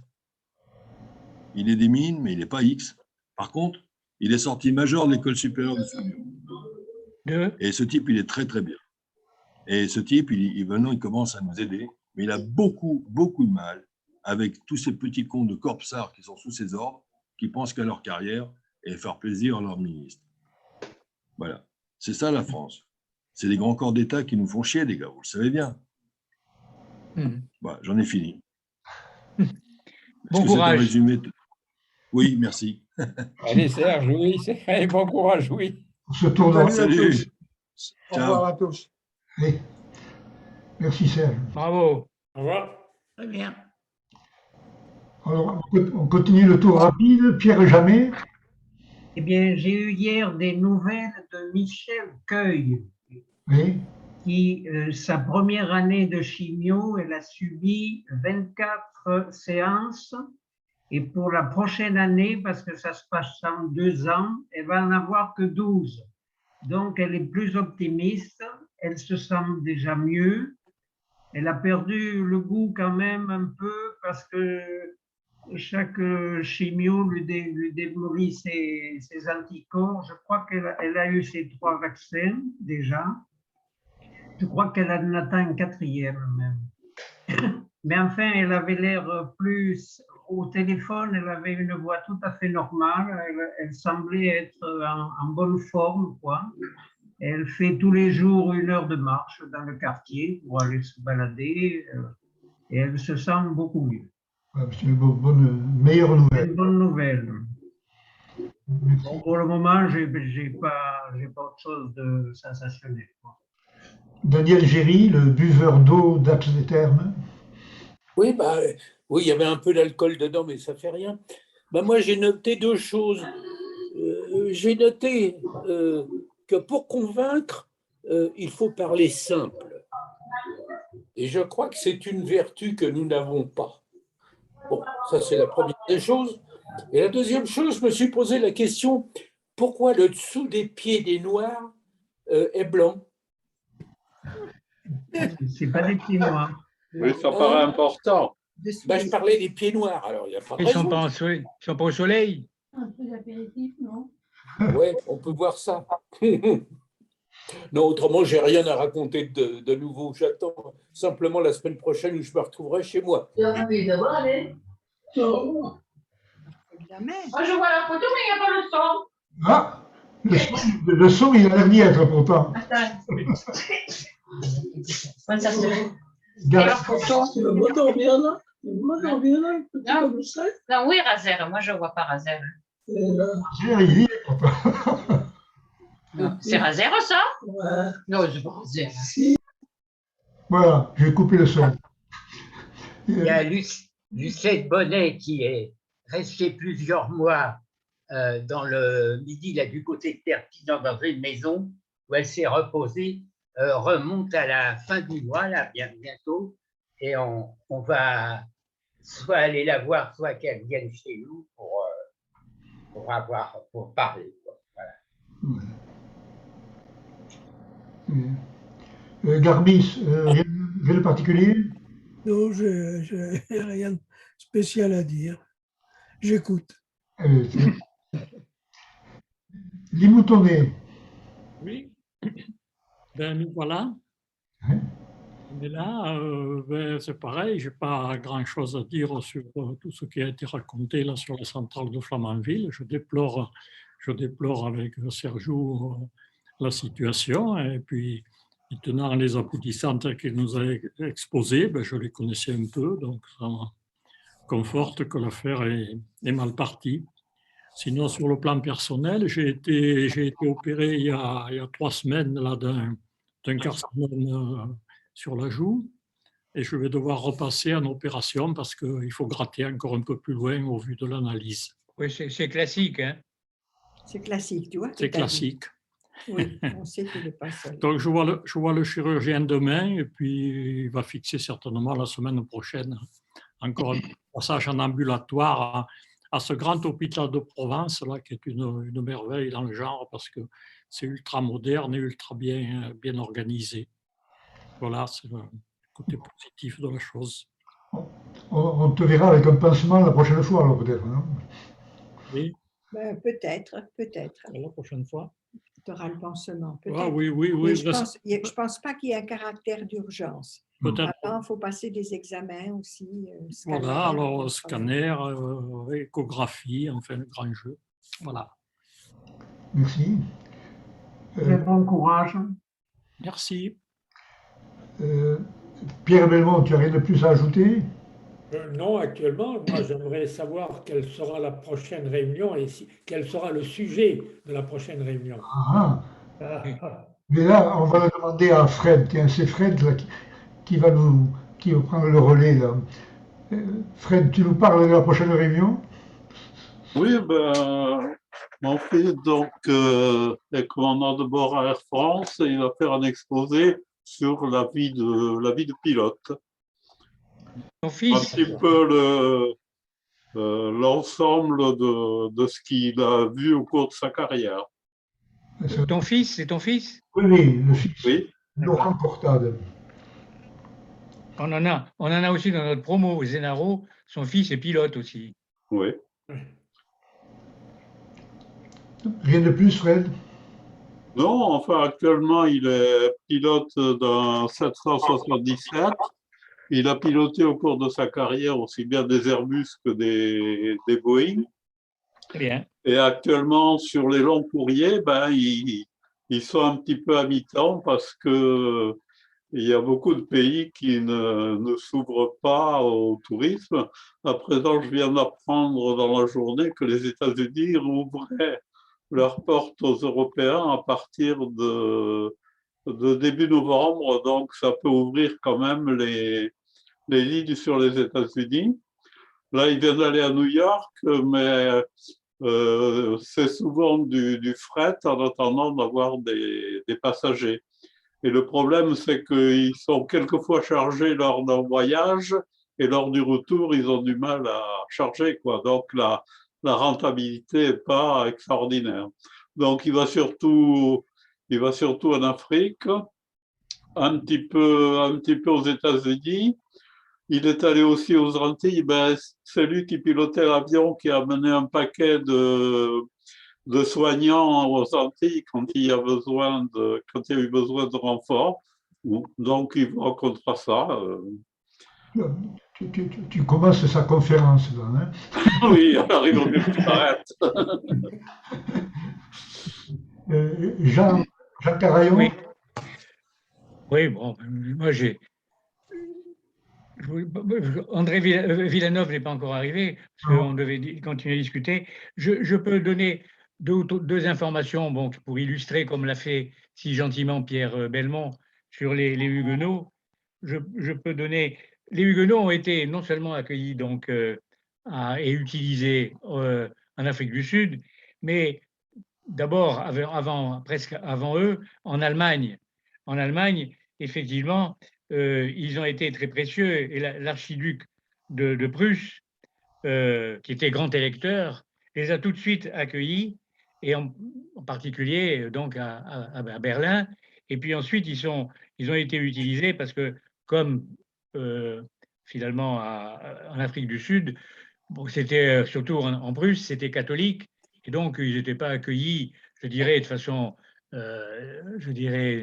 S8: Il est des mines, mais il n'est pas X. Par contre, il est sorti major de l'école supérieure de Souillon. Et ce type, il est très très bien. Et ce type, maintenant, il commence à nous aider, mais il a beaucoup, beaucoup de mal avec tous ces petits cons de Corpsar qui sont sous ses ordres, qui pensent qu'à leur carrière et faire plaisir à leur ministre. Voilà. C'est ça la France. C'est les grands corps d'État qui nous font chier, les gars, vous le savez bien. Voilà, j'en ai fini.
S5: Bon courage.
S8: Résumé... Oui, merci.
S3: Allez, Serge, oui. Allez, bon courage, oui.
S1: On se tourne.
S9: Salut à tous. Au revoir à tous.
S1: Allez. Merci Serge.
S5: Bravo.
S6: Au revoir.
S4: Très bien.
S1: Alors, on continue le tour rapide. Pierre Jamet.
S12: Eh bien, j'ai eu hier des nouvelles de Michel Cueil,
S1: Oui.
S12: qui, sa première année de chimio, elle a subi 24 séances. Et pour la prochaine année, parce que ça se passe en 2 ans, elle va en avoir que 12. Donc, elle est plus optimiste. Elle se sent déjà mieux. Elle a perdu le goût quand même un peu parce que chaque chimio lui démolit ses anticorps. Je crois qu'elle a eu ses 3 vaccins déjà. Je crois qu'elle en attend un 4e même. Mais enfin, elle avait l'air plus... Au téléphone, elle avait une voix tout à fait normale. Elle semblait être en bonne forme, quoi. Elle fait tous les jours 1 heure de marche dans le quartier pour aller se balader. Et elle se sent beaucoup mieux.
S1: C'est une meilleure nouvelle.
S12: Une bonne nouvelle. Bon, pour le moment, je n'ai pas autre chose de sensationnel, quoi.
S1: Daniel Géry, le buveur d'eau d'Axe des Thermes.
S13: Oui, oui, il y avait un peu d'alcool dedans, mais ça ne fait rien. Moi, j'ai noté 2 choses. J'ai noté que pour convaincre, il faut parler simple. Et je crois que c'est une vertu que nous n'avons pas. Bon, ça c'est la première des choses. Et la deuxième chose, je me suis posé la question, pourquoi le dessous des pieds des Noirs est blanc?
S12: C'est pas des pieds noirs.
S10: Oui, ça paraît important.
S13: Je parlais des pieds noirs, alors il n'y a pas de
S5: Ils
S13: raison.
S5: ne sont pas au soleil.
S2: Un peu d'apéritif, non?
S13: Oui, on peut voir ça. Non, autrement, j'ai rien à raconter de nouveau. J'attends simplement la semaine prochaine où je me retrouverai chez moi.
S2: Tu as envie de voir, allez? Non. Moi, je vois la photo, mais il n'y a pas le son.
S1: Ah, le son, il a l'air d'y être pourtant.
S2: Attends. Comment ça se fait?
S1: Gar-
S2: Et la photo?
S14: Tu veux m'endormir là? Tu veux m'endormir là?
S2: Non.
S14: Comme ça?
S2: Non, oui, Razer. Moi, je ne vois pas Razer.
S1: Géry, il y est pourtant.
S2: C'est Razer, ça?
S14: Ouais.
S2: Non, c'est pas Razer.
S1: Voilà, j'ai coupé le son.
S11: Il y a Lucette Bonnet qui est restée plusieurs mois dans le Midi, là, du côté de Perpignan, dans une maison où elle s'est reposée, remonte à la fin du mois, là, bientôt, et on va soit aller la voir, soit qu'elle vienne chez nous pour parler, quoi. Voilà.
S1: Garbis, rien de particulier?
S14: Non, je n'ai rien de spécial à dire. J'écoute.
S1: Limoutonnet.
S15: Oui, nous voilà. Mais là, c'est pareil, je n'ai pas grand-chose à dire sur tout ce qui a été raconté là sur la centrale de Flamanville. Je déplore avec Sergio la situation. Et puis, maintenant, les aboutissantes qu'il nous a exposées, je les connaissais un peu, donc ça me conforte que l'affaire est mal partie. Sinon, sur le plan personnel, j'ai été opéré il y a 3 semaines là, d'un carcinome sur la joue et je vais devoir repasser en opération parce qu'il faut gratter encore un peu plus loin au vu de l'analyse.
S5: Oui, c'est classique. Hein?
S16: C'est classique, tu vois.
S15: C'est classique.
S16: Oui, on sait qu'il n'est pas seul.
S15: Donc, je vois le chirurgien demain et puis il va fixer certainement la semaine prochaine encore un passage en ambulatoire à ce grand hôpital de Provence, là, qui est une merveille dans le genre parce que c'est ultra moderne et ultra bien organisé. Voilà, c'est le côté positif de la chose.
S1: On te verra avec un pansement la prochaine fois, alors peut-être, non?
S15: Oui.
S16: Ben, peut-être.
S15: La prochaine fois.
S16: Tu auras le pansement, peut-être.
S15: Ah, oui.
S16: Mais je pense pas qu'il y ait un caractère d'urgence.
S15: Peut-être.
S16: Avant, il faut passer des examens aussi.
S15: Voilà, alors scanner, échographie, enfin le grand jeu. Voilà.
S1: Merci.
S12: Bon courage.
S15: Merci.
S1: Pierre Belmont, tu n'as rien de plus à ajouter?
S6: Non, actuellement, moi j'aimerais savoir quelle sera la prochaine réunion et quel sera le sujet de la prochaine réunion.
S1: Mais là, on va le demander à Fred. Tiens, c'est Fred là, qui va qui va prendre le relais là. Fred, tu nous parles de la prochaine réunion?
S10: Oui, ben, mon fils, donc, est commandant de bord à Air France et il va faire un exposé sur la vie de pilote.
S5: Ton fils?
S10: Un petit peu l'ensemble de ce qu'il a vu au cours de sa carrière.
S5: Ton fils, c'est ton fils?
S1: Oui, oui, le fils.
S10: Oui.
S1: Laurent Portade.
S5: On en a aussi dans notre promo, Zénaro, son fils est pilote aussi.
S10: Oui.
S1: Rien de plus, Fred?
S10: Non, enfin, actuellement, il est pilote d'un 777. Il a piloté au cours de sa carrière aussi bien des Airbus que des Boeing.
S5: Très bien.
S10: Et actuellement, sur les longs courriers, ben, ils sont un petit peu à mi-temps parce que il y a beaucoup de pays qui ne s'ouvrent pas au tourisme. À présent, je viens d'apprendre dans la journée que les États-Unis rouvraient leurs portes aux Européens à partir de début novembre. Donc, ça peut ouvrir quand même les lignes sur les États-Unis. Là, il vient d'aller à New York, mais c'est souvent du fret en attendant d'avoir des passagers. Et le problème, c'est qu'ils sont quelquefois chargés lors d'un voyage et lors du retour, ils ont du mal à charger, quoi. Donc, la rentabilité n'est pas extraordinaire. Donc, il va surtout en Afrique, un petit peu aux États-Unis. Il est allé aussi aux Antilles. Ben, c'est lui qui pilotait l'avion qui a amené un paquet de soignants aux Antilles quand il y a eu besoin de renfort. Donc, il vous racontera ça.
S1: Tu commences sa conférence là, hein?
S10: Oui, on arrive au mieux que tu t'arrêtes.
S1: Jean Carayon?
S5: Oui. Oui, bon, moi j'ai. André Villeneuve n'est pas encore arrivé, parce qu'on devait continuer à discuter. Je peux donner deux informations bon, pour illustrer, comme l'a fait si gentiment Pierre Belmont, sur les Huguenots. Je peux donner. Les Huguenots ont été non seulement accueillis donc, et utilisés en Afrique du Sud, mais d'abord, presque avant eux, en Allemagne. En Allemagne, effectivement, ils ont été très précieux et l'archiduc de Prusse, qui était grand électeur, les a tout de suite accueillis, et en particulier donc à Berlin. Et puis ensuite, ils ont été utilisés parce que, comme finalement en Afrique du Sud, bon, c'était surtout en Prusse, c'était catholique, et donc ils n'étaient pas accueillis, je dirais, de façon, je dirais,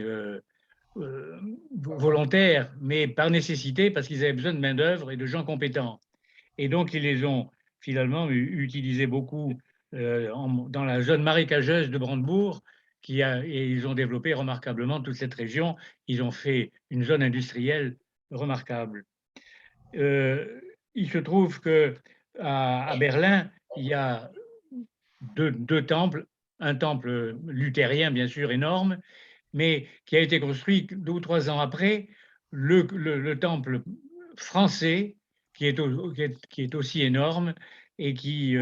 S5: volontaire, mais par nécessité, parce qu'ils avaient besoin de main-d'œuvre et de gens compétents. Et donc, ils les ont finalement utilisés beaucoup dans la zone marécageuse de Brandebourg, et ils ont développé remarquablement toute cette région. Ils ont fait une zone industrielle remarquable. Il se trouve qu'à Berlin, il y a deux temples, un temple luthérien, bien sûr, énorme, mais qui a été construit 2 ou 3 ans après, le temple français, qui est aussi énorme et qui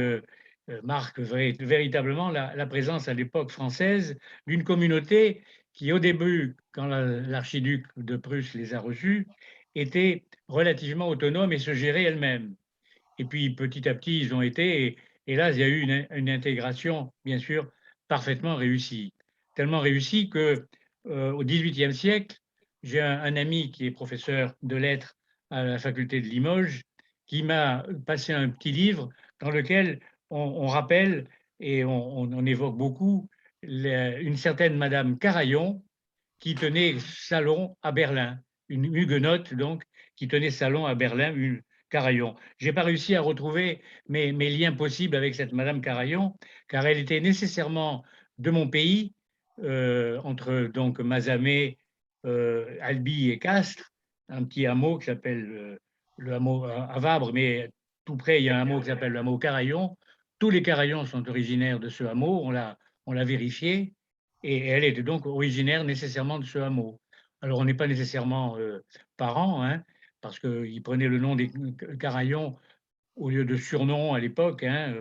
S5: marque véritablement la présence à l'époque française d'une communauté qui, au début, quand l'archiduc de Prusse les a reçus, était relativement autonome et se gérait elle-même. Et puis, petit à petit, ils ont été, et là, il y a eu une intégration, bien sûr, parfaitement réussie. Tellement réussie que au XVIIIe siècle, j'ai un ami qui est professeur de lettres à la faculté de Limoges, qui m'a passé un petit livre dans lequel on rappelle et on évoque beaucoup une certaine Madame Carayon qui tenait salon à Berlin, une huguenote donc, qui tenait salon à Berlin, une Carayon. Je n'ai pas réussi à retrouver mes liens possibles avec cette Madame Carayon, car elle était nécessairement de mon pays, entre donc Mazamet, Albi et Castres, un petit hameau qui s'appelle le hameau à Vabre, mais tout près, il y a un hameau qui s'appelle le hameau Carayon. Tous les Carayons sont originaires de ce hameau, on l'a vérifié. Et elle était donc originaire nécessairement de ce hameau. Alors, on n'est pas nécessairement parents, hein, parce qu'ils prenaient le nom des Caraillons au lieu de surnom à l'époque, hein,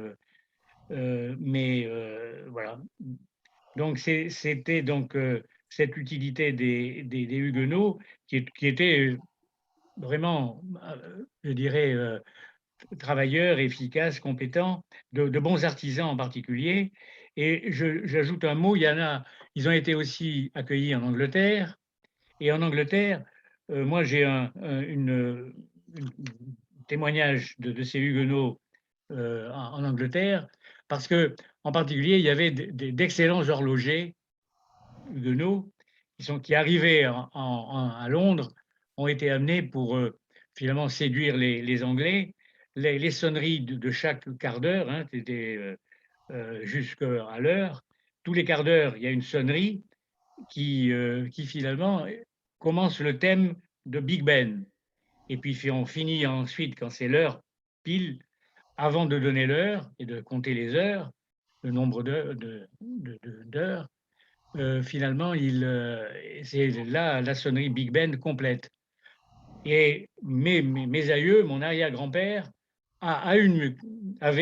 S5: mais voilà. Donc, c'était donc cette utilité des Huguenots qui était vraiment, je dirais, travailleurs, efficaces, compétents, de bons artisans en particulier. Et j'ajoute un mot, ils ont été aussi accueillis en Angleterre. Et en Angleterre, moi j'ai un témoignage de ces Huguenots en Angleterre, parce que en particulier, il y avait d'excellents horlogers huguenots qui arrivaient à Londres, ont été amenés pour finalement séduire les Anglais. Les sonneries de chaque quart d'heure, hein, c'était jusqu'à l'heure. Tous les quarts d'heure, il y a une sonnerie qui finalement commence le thème de Big Ben. Et puis on finit ensuite, quand c'est l'heure pile, avant de donner l'heure et de compter les heures, le nombre d'heures, finalement, c'est là la sonnerie Big Ben complète. Et mes aïeux, mon arrière-grand-père, avait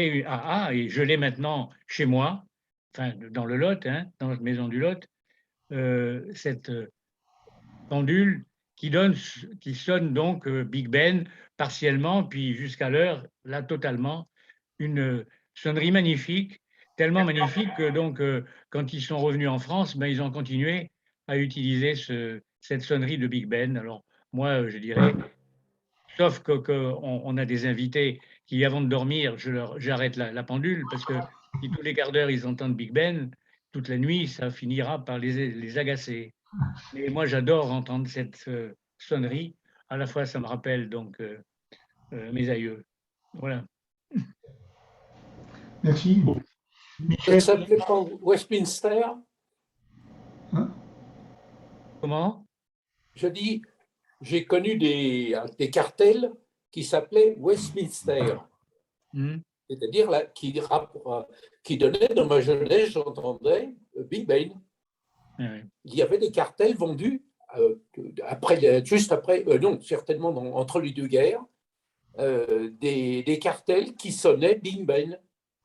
S5: eu, et je l'ai maintenant chez moi, enfin dans le Lot, hein, dans notre maison du Lot, cette pendule qui sonne donc Big Ben partiellement, puis jusqu'à l'heure, là totalement, une sonnerie magnifique, tellement magnifique que donc quand ils sont revenus en France, ben, ils ont continué à utiliser cette sonnerie de Big Ben. Alors moi, je dirais, sauf qu'on a des invités qui, avant de dormir, j'arrête la pendule, parce que si tous les quarts d'heure ils entendent Big Ben, toute la nuit, ça finira par les agacer. Mais moi, j'adore entendre cette sonnerie. À la fois, ça me rappelle donc mes aïeux. Voilà.
S1: Merci.
S13: Ça ne s'appelait pas Westminster?
S1: Hein?
S13: Comment? Je dis, j'ai connu des cartels qui s'appelaient Westminster. C'est-à-dire qui donnaient, dans ma jeunesse, j'entendais Big Ben. Il y avait des cartels vendus juste après, non, certainement entre les deux guerres, des cartels qui sonnaient Big Ben.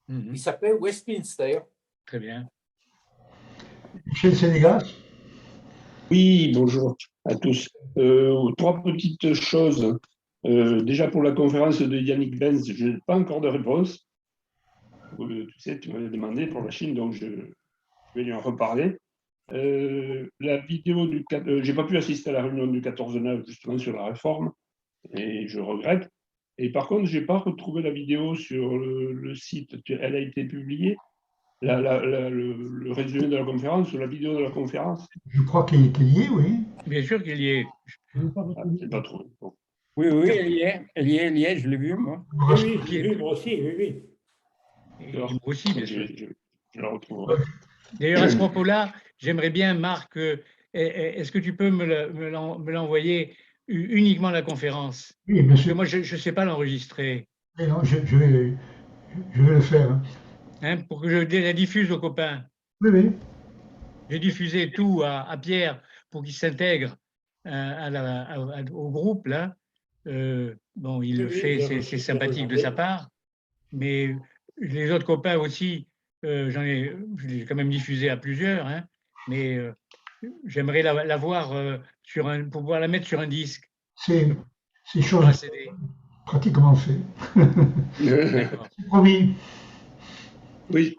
S13: Ils s'appelaient Westminster.
S5: Très bien.
S1: Michel Sénégas.
S17: Oui, bonjour à tous. Trois petites choses. Déjà pour la conférence de Yannick Benz, je n'ai pas encore de réponse. Tu sais, tu m'avais demandé pour la Chine, donc je vais lui en reparler. La vidéo du... j'ai pas pu assister à la réunion du 14-9 justement sur la réforme, et je regrette. Et par contre, j'ai pas retrouvé la vidéo sur le site. Elle a été publiée, le résumé de la conférence ou la vidéo de la conférence.
S1: Je crois qu'il y est, oui.
S5: Bien sûr qu'il y est.
S17: C'est pas trop. Bon.
S3: Oui, elle y est, je l'ai vu, moi.
S6: Oui, je l'ai vu, moi aussi, oui.
S5: Et moi aussi, bien sûr.
S17: Je la retrouverai.
S5: D'ailleurs, à ce propos-là, j'aimerais bien, Marc, est-ce que tu peux me l'envoyer uniquement la conférence?
S1: Oui, bien sûr.
S5: Moi, je ne sais pas l'enregistrer.
S1: Non, je vais le faire.
S5: Hein, pour que je la diffuse aux copains.
S1: Oui, oui.
S5: J'ai diffusé tout à Pierre pour qu'il s'intègre au groupe, là. Bon, il le fait, c'est sympathique de sa part. Mais les autres copains aussi, je l'ai quand même diffusé à plusieurs, hein, mais j'aimerais la voir pour pouvoir la mettre sur un disque.
S1: C'est chose pratiquement fait. C'est promis.
S17: Oui.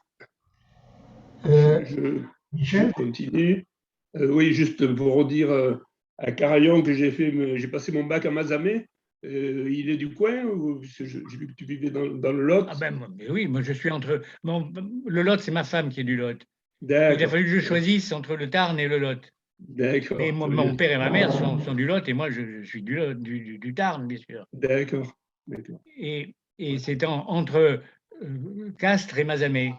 S1: Michel,
S17: je continue. Oui, juste pour redire à Carayon que j'ai passé mon bac à Mazamet. Il est du coin ou j'ai vu que tu vivais dans le Lot?
S5: Ah ben, oui, moi je suis entre... le Lot, c'est ma femme qui est du Lot. Il a fallu que je choisisse entre le Tarn et le Lot.
S17: D'accord.
S5: Et mon père et ma mère sont du Lot et moi je suis du Tarn, bien sûr.
S17: D'accord.
S5: Et c'est entre Castres et Mazamet.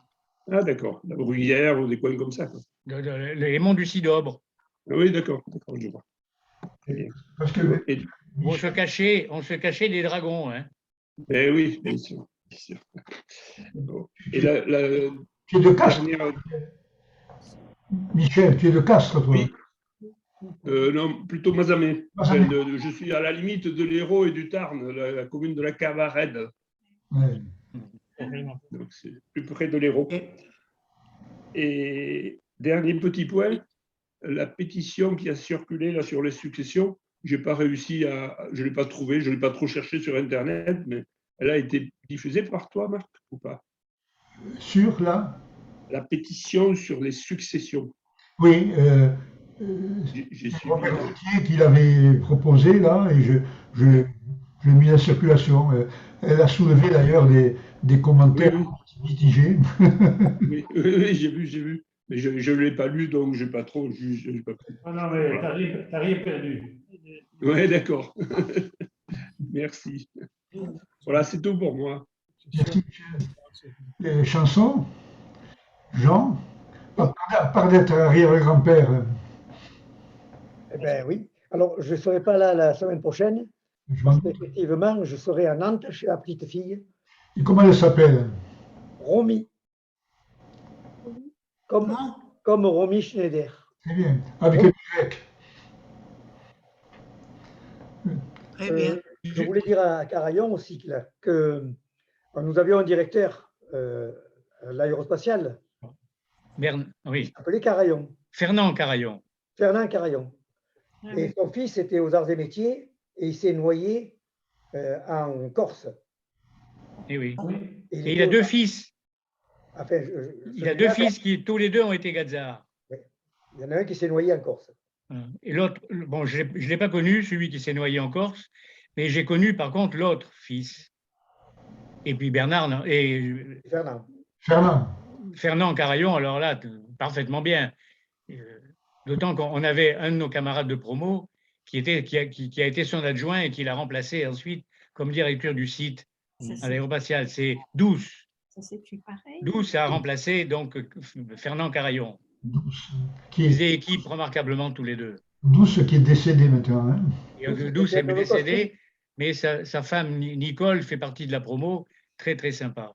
S17: Ah d'accord, la Bruyère ou des coins comme ça.
S5: Les monts du Sidobre.
S17: Oui, d'accord, je vois.
S1: Parce que...
S5: On se cachait des dragons. Hein.
S17: Eh oui, bien sûr. Bien sûr. Bon. Et
S1: tu es de Castres? Michel, tu es de Castres, toi?
S17: Oui. Non, plutôt Mazamet. Enfin, je suis à la limite de l'Hérault et du Tarn, la commune de la Cavarède.
S1: Ouais.
S17: Donc c'est plus près de l'Hérault. Et dernier petit point, la pétition qui a circulé là sur les successions, j'ai pas réussi je l'ai pas trouvée, je l'ai pas trop cherché sur Internet, mais elle a été diffusée par toi, Marc, ou pas?
S1: Sur
S17: la pétition sur les successions.
S1: Oui,
S17: j'ai suivi
S1: Robert Gauthier qui l'avait proposé là, et je l'ai mis en circulation. Elle a soulevé d'ailleurs des commentaires mitigés.
S17: Oui, j'ai vu. Mais je ne l'ai pas lu, donc je n'ai pas trop jugé.
S6: Non, mais tu n'as rien perdu.
S17: Oui, d'accord. Merci. Voilà, c'est tout pour moi.
S1: Merci. Les chansons, Jean, à part d'être arrière-grand-père.
S18: Eh bien oui. Alors, je ne serai pas là la semaine prochaine. Parce qu'effectivement, je serai à Nantes chez la petite fille.
S1: Et comment elle s'appelle?
S18: Romy. Comme Romy Schneider.
S1: Très bien. Avec le grec.
S4: Très bien.
S18: Je voulais dire à Carayon aussi que nous avions un directeur à l'aérospatiale.
S5: Oui.
S18: Appelé Carayon.
S5: Fernand Carayon.
S18: Fernand Carayon. Et son fils était aux arts et métiers et il s'est noyé en Corse.
S5: Et oui. Et il a deux fils.
S18: Enfin,
S5: il a deux fils qui, tous les deux, ont été gazards.
S18: Il y en a un qui s'est noyé en Corse.
S5: Et l'autre, bon, je ne l'ai pas connu, celui qui s'est noyé en Corse, mais j'ai connu par contre l'autre fils. Et puis Bernard et Fernand Carayon, alors là, parfaitement bien. D'autant qu'on avait un de nos camarades de promo qui a été son adjoint et qui l'a remplacé ensuite comme directeur du site à l'aérospatiale. C'est Douce.
S16: Ça s'écrit pareil.
S5: Douce a remplacé donc Fernand Carayon.
S1: Douce.
S5: Ils faisaient équipe remarquablement tous les deux.
S1: Douce qui est décédé maintenant. Hein.
S5: Douce est décédé, mais sa femme Nicole fait partie de la promo, très très sympa.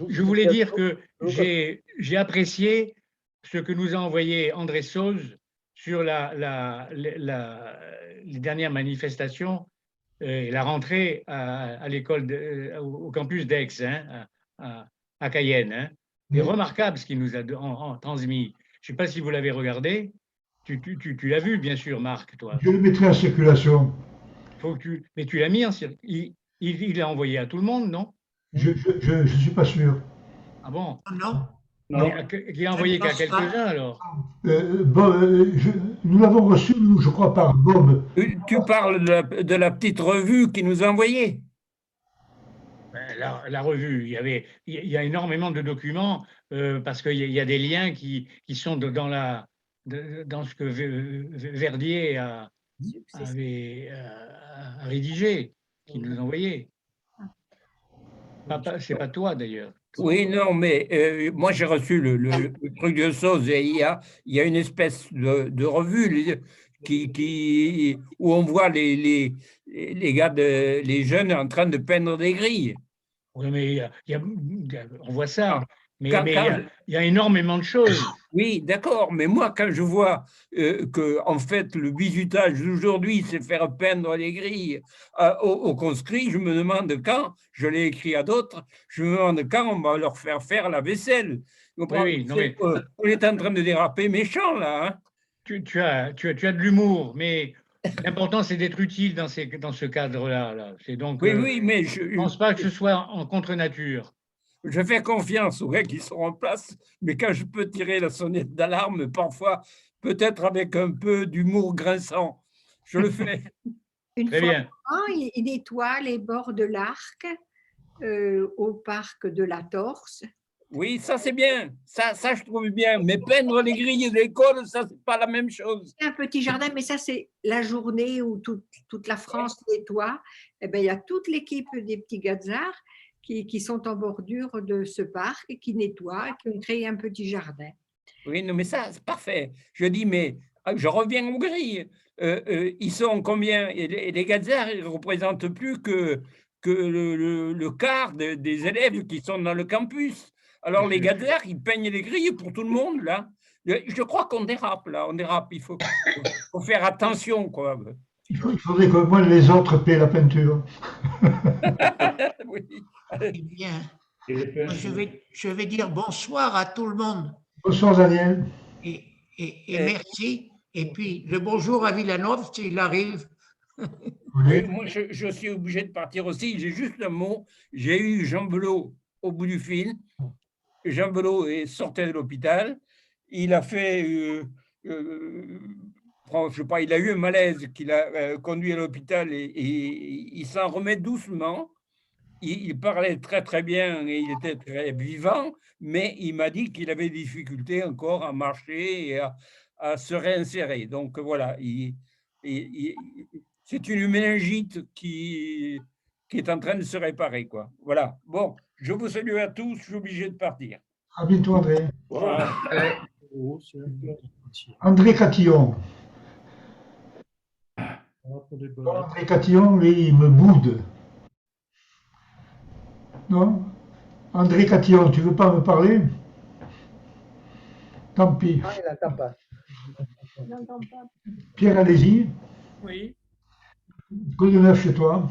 S5: Je voulais dire que j'ai apprécié ce que nous a envoyé André Sauze sur les dernières manifestations et la rentrée à l'école, au campus d'Aix, hein, à Cayenne. Hein. C'est remarquable ce qu'il nous a transmis. Je ne sais pas si vous l'avez regardé. Tu l'as vu, bien sûr, Marc, toi.
S1: Je le mettrai en circulation.
S5: Mais tu l'as mis en circulation. Il l'a envoyé à tout le monde, non?
S1: Je ne suis pas sûr.
S5: Ah bon?
S4: Non.
S5: Qu'il a envoyé qu'à quelques-uns, alors?
S1: Nous l'avons reçu, je crois, par Bob.
S3: Tu parles de la petite revue qu'il nous a envoyée?
S5: La revue, il y a énormément de documents parce qu'il y a des liens qui sont dans ce que Verdier avait rédigé, qu'il nous a envoyé. C'est pas toi, d'ailleurs.
S3: Oui, non, mais moi j'ai reçu le truc de Sauze et il y a une espèce de revue où on voit les gars, les jeunes en train de peindre des grilles.
S5: Oui, mais on voit ça. Mais il y a énormément de choses.
S3: Oui, d'accord, mais moi, quand je vois que, en fait, le bizutage d'aujourd'hui, c'est faire peindre les grilles aux conscrits, je me demande quand, je l'ai écrit à d'autres, je me demande quand on va leur faire la vaisselle.
S5: Oui, non, mais...
S3: On est en train de déraper méchant, là. Hein.
S5: Tu as de l'humour, mais l'important, c'est d'être utile dans ce cadre-là. Là. Donc,
S3: oui, mais
S5: je ne pense pas que ce soit en contre-nature.
S3: Je fais confiance aux gars qui sont en place, mais quand je peux tirer la sonnette d'alarme, parfois, peut-être avec un peu d'humour grinçant, je le fais.
S16: Une fois par an, il nettoie les bords de l'Arc au parc de la Torse.
S3: Oui, ça c'est bien, ça je trouve bien, mais peindre les grilles de l'école, ça c'est pas la même chose.
S16: C'est un petit jardin, mais ça c'est la journée où toute la France nettoie. Eh bien, il y a toute l'équipe des petits gazards qui sont en bordure de ce parc et qui nettoient, qui ont créé un petit jardin.
S3: Oui, non, mais ça, c'est parfait. Je dis, mais je reviens aux grilles. Ils sont combien? Et les gazards, ils ne représentent plus que le quart des élèves qui sont dans le campus. Alors les gazères, ils peignent les grilles pour tout le monde, là. Je crois qu'on dérape, là, on dérape. Il faut faire attention, quoi.
S1: Il faudrait que moi les autres paient la peinture.
S3: Oui.
S4: Eh bien, je vais dire bonsoir à tout le monde.
S1: Bonsoir, Daniel.
S4: Et merci. Et puis, le bonjour à Villanov, s'il arrive.
S3: Oui, moi, je suis obligé de partir aussi. J'ai juste un mot. J'ai eu Jean Belot au bout du fil. Jean Belot sortait de l'hôpital. Il a fait, je sais pas, il a eu un malaise qu'il a conduit à l'hôpital et il s'en remet doucement. Il parlait très très bien et il était très vivant, mais il m'a dit qu'il avait des difficultés encore à marcher et à se réinsérer. Donc voilà, c'est une méningite qui est en train de se réparer, quoi. Voilà. Bon, je vous salue à tous, je suis obligé de partir.
S1: À bientôt, André.
S3: Voilà.
S1: André Catillon. André Catillon, lui, il me boude. Non? André Catillon, tu veux pas me parler? Tant pis.
S18: Ah, il n'entend pas.
S1: Pierre, allez-y.
S15: Oui.
S1: Que de neuf chez toi?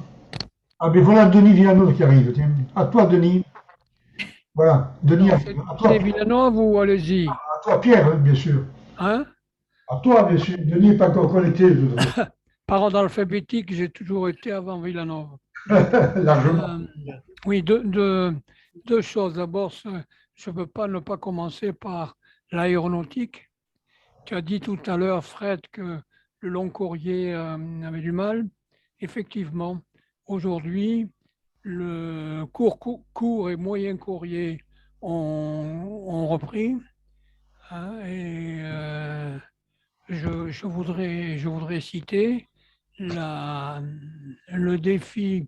S1: Ah, ben voilà Denis Villanov qui arrive. Tiens. À toi, Denis. Voilà, Denis. À toi.
S19: C'est Villanov ou allez-y?
S1: À toi, Pierre, bien sûr.
S19: Hein?
S1: À toi, bien sûr. Denis n'est pas encore connecté.
S19: Par ordre alphabétique, j'ai toujours été avant Villanov.
S1: Largement.
S19: Oui, deux choses. D'abord, je ne peux pas ne pas commencer par l'aéronautique. Tu as dit tout à l'heure, Fred, que le long courrier avait du mal. Effectivement, aujourd'hui, le court et moyen courrier ont repris. Hein, et je voudrais citer le défi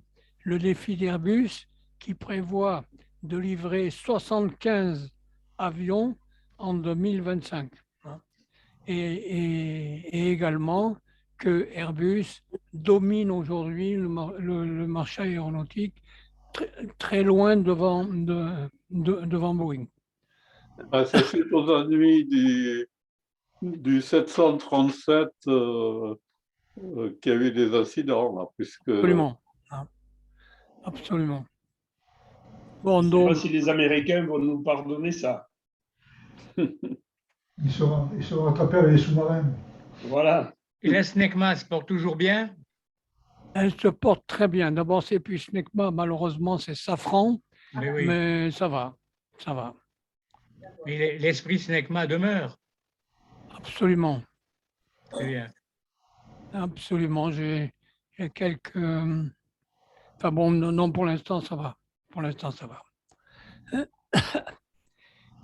S19: d'Airbus qui prévoit de livrer 75 avions en 2025. Et également que Airbus domine aujourd'hui le marché aéronautique très loin devant Boeing.
S10: Ah, c'est suite aux ennuis du 737 qu'il y a eu des incidents, là, puisque...
S19: Absolument. Absolument. Bon,
S17: Je ne sais
S19: donc...
S17: pas si les Américains vont nous pardonner ça.
S1: Ils seront attrapés avec les sous-marins.
S17: Voilà.
S5: Et la SNECMA se porte toujours bien?
S19: Elle se porte très bien. D'abord, c'est plus SNECMA, malheureusement, c'est Safran, mais ça va, ça va.
S5: Mais l'esprit SNECMA demeure.
S19: Absolument.
S5: Très bien.
S19: Absolument. J'ai quelques... Enfin bon, non, pour l'instant, ça va. Pour l'instant, ça va.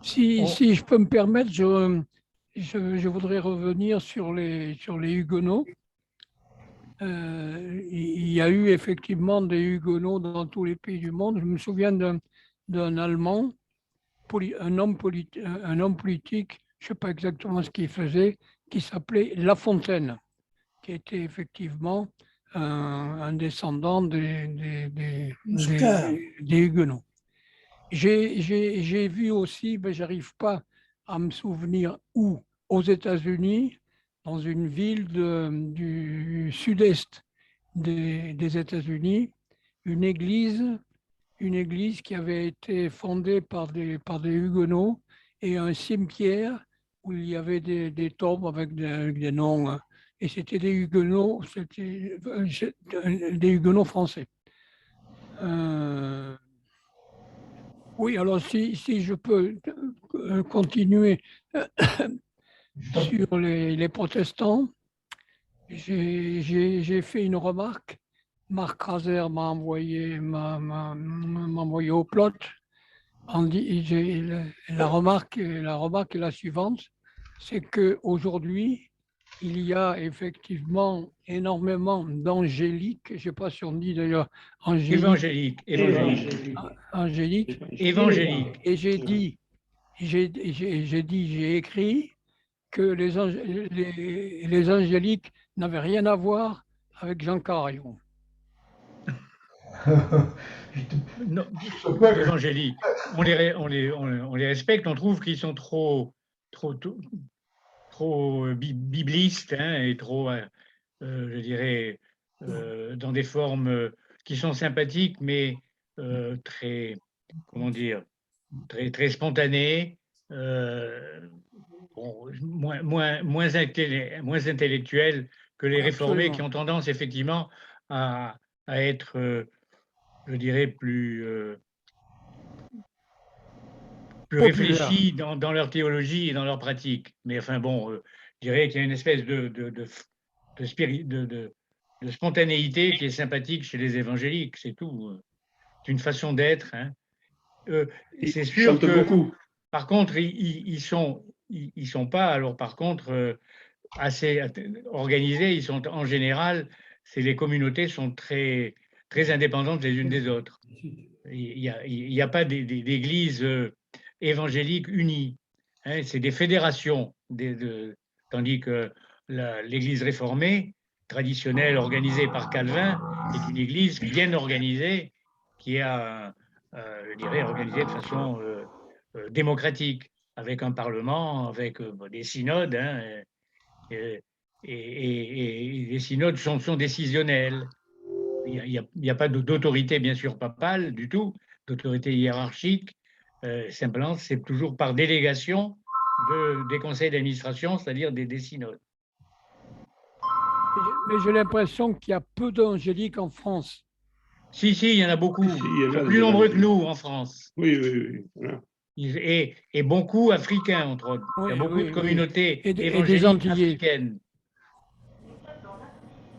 S19: Si je peux me permettre, je voudrais revenir sur les Huguenots. Il y a eu effectivement des Huguenots dans tous les pays du monde. Je me souviens d'un Allemand, un homme politique, je ne sais pas exactement ce qu'il faisait, qui s'appelait La Fontaine, qui était effectivement un descendant des Huguenots. J'ai vu aussi, mais je n'arrive pas à me souvenir où, aux États-Unis, dans une ville du sud-est des États-Unis, une église qui avait été fondée par des Huguenots et un cimetière où il y avait des tombes avec des noms. Et c'était des Huguenots, des Huguenots français. Oui, alors si je peux continuer sur les protestants, j'ai fait une remarque. Marc Raser m'a envoyé au plot. La remarque est la suivante, c'est qu'aujourd'hui, il y a effectivement énormément d'angéliques, je ne sais pas si on dit d'ailleurs
S5: évangélique.
S19: Et j'ai écrit que les angéliques n'avaient rien à voir avec Jean Carayon.
S5: Non, évangéliques. On les respecte, on trouve qu'ils sont trop biblistes hein, et trop, je dirais, dans des formes qui sont sympathiques, mais très, comment dire, très spontanées, moins intellectuelles que les réformés qui ont tendance effectivement à être, je dirais, plus réfléchis dans leur théologie et dans leur pratique. Mais enfin bon, je dirais qu'il y a une espèce de spontanéité qui est sympathique chez les évangéliques, c'est tout. C'est une façon d'être. Hein. C'est sûr que, beaucoup. Par contre, ils sont pas, alors par contre, assez organisés. Ils sont en général, les communautés sont très indépendantes les unes des autres. Il n'y a pas d'église évangélique unie. Hein, c'est des fédérations, tandis que l'église réformée, traditionnelle, organisée par Calvin, est une église bien organisée, qui est, je dirais, organisée de façon démocratique, avec un parlement, avec des synodes, hein, et les synodes sont décisionnels. Il n'y a pas d'autorité, bien sûr, papale du tout, d'autorité hiérarchique. Simplement, c'est toujours par délégation des conseils d'administration, c'est-à-dire des synodes.
S19: Mais j'ai l'impression qu'il y a peu d'évangéliques en France.
S5: Si, il y en a beaucoup. Ils sont plus nombreux que nous en France.
S17: Oui. Voilà.
S5: Et beaucoup africains, entre autres. Il y a beaucoup de communautés évangéliques africaines.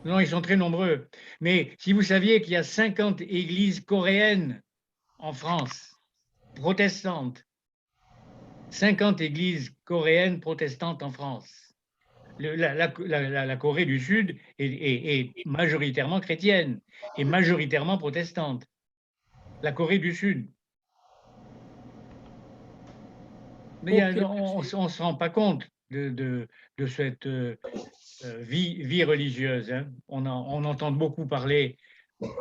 S5: Non, ils sont très nombreux. Mais si vous saviez qu'il y a 50 églises coréennes en France, protestantes, 50 églises coréennes protestantes en France. La Corée du Sud est majoritairement chrétienne et majoritairement protestante. La Corée du Sud. Mais on ne se rend pas compte de cette vie religieuse. Hein. On entend beaucoup parler,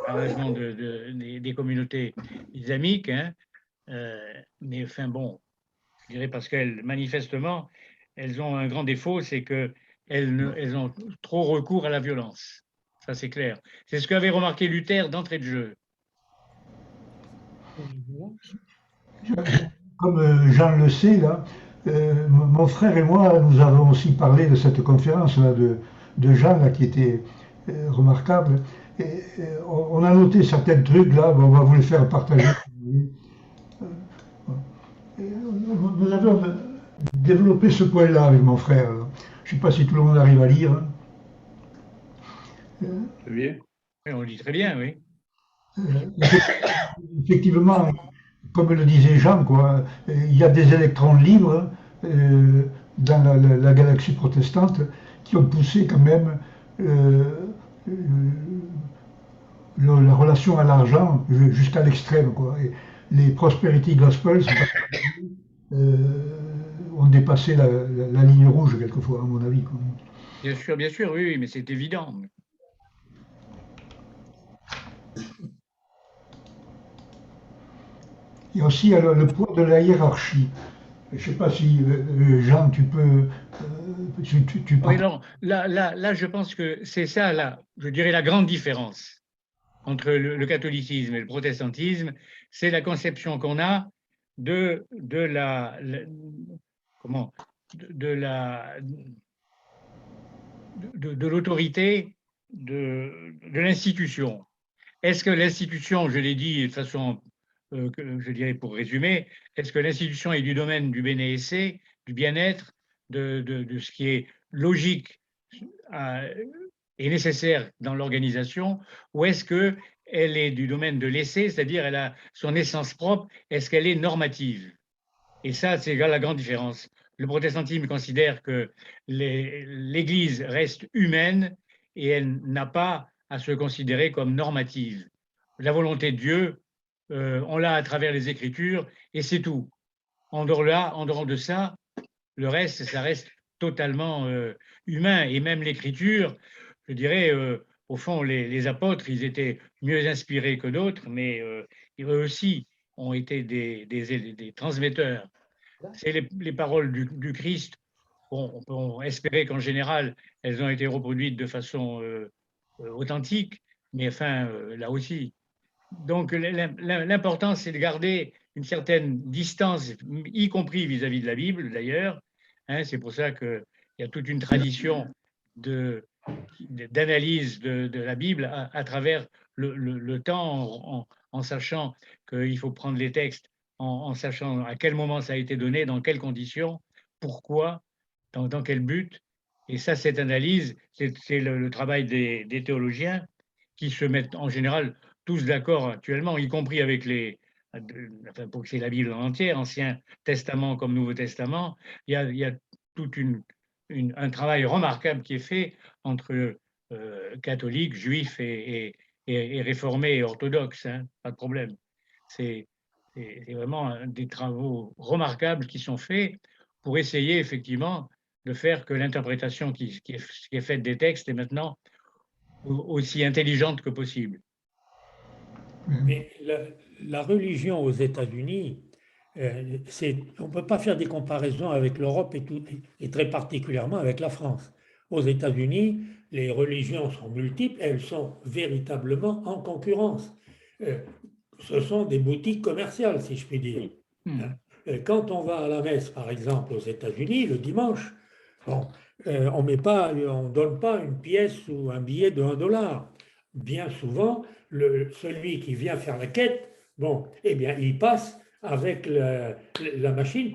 S5: malheureusement, des communautés islamiques, hein. Mais enfin bon, je dirais parce qu'elles, manifestement, elles ont un grand défaut, c'est qu'elles ont trop recours à la violence. Ça, c'est clair. C'est ce qu'avait remarqué Luther d'entrée de jeu.
S1: Comme Jean le sait, là, mon frère et moi, nous avons aussi parlé de cette conférence-là de Jean, là, qui était remarquable. Et, on a noté certains trucs, là, on va vous les faire partager. Nous avons développé ce point-là avec mon frère. Là. Je ne sais pas si tout le monde arrive à lire.
S17: Très bien.
S5: Oui, on lit très bien, oui.
S1: Effectivement, comme le disait Jean, quoi, il y a des électrons libres dans la galaxie protestante qui ont poussé quand même la relation à l'argent jusqu'à l'extrême. Et les Prosperity Gospels ont dépassé la ligne rouge quelquefois, à mon avis. Quoi.
S5: Bien sûr, oui, mais c'est évident.
S1: Il y a aussi le poids de la hiérarchie. Je ne sais pas si, Jean, tu peux...
S5: Oui, non, là, je pense que c'est ça, là, je dirais, la grande différence entre le catholicisme et le protestantisme, c'est la conception qu'on a de l'autorité de l'institution. Est-ce que l'institution, je l'ai dit de façon, je dirais pour résumer, est-ce que l'institution est du domaine du bene esse, du bien-être, de ce qui est logique et nécessaire dans l'organisation, ou est-ce qu'elle est du domaine de l'essai, c'est-à-dire elle a son essence propre, est-ce qu'elle est normative? Et ça, c'est la grande différence. Le protestantisme considère que l'Église reste humaine et elle n'a pas à se considérer comme normative. La volonté de Dieu, on l'a à travers les Écritures et c'est tout. En dehors de ça, le reste, ça reste totalement humain. Et même l'Écriture, je dirais, au fond, les apôtres, ils étaient mieux inspirés que d'autres, mais eux aussi ont été des transmetteurs. C'est les paroles du Christ. On peut espérer qu'en général, elles ont été reproduites de façon authentique, mais enfin, là aussi. Donc, l'important, c'est de garder une certaine distance, y compris vis-à-vis de la Bible, d'ailleurs. Hein, c'est pour ça qu'il y a toute une tradition d'analyse de la Bible à travers le temps, en sachant qu'il faut prendre les textes, en sachant à quel moment ça a été donné, dans quelles conditions, pourquoi, dans quel but. Et ça, cette analyse, c'est le travail des théologiens qui se mettent en général tous d'accord actuellement, y compris avec pour que c'est la Bible en entière, Ancien Testament comme Nouveau Testament. Il y a tout un travail remarquable qui est fait entre catholiques, juifs et réformés et orthodoxes, hein, pas de problème. C'est vraiment des travaux remarquables qui sont faits pour essayer effectivement de faire que l'interprétation qui est faite des textes est maintenant aussi intelligente que possible.
S6: Mais la religion aux États-Unis, on ne peut pas faire des comparaisons avec l'Europe et très particulièrement avec la France. Aux États-Unis, les religions sont multiples, elles sont véritablement en concurrence. Ce sont des boutiques commerciales, si je puis dire. Quand on va à la messe, par exemple, aux États-Unis, le dimanche, bon, on ne donne pas une pièce ou un billet de $1. Bien souvent, celui qui vient faire la quête, bon, eh bien, il passe avec la machine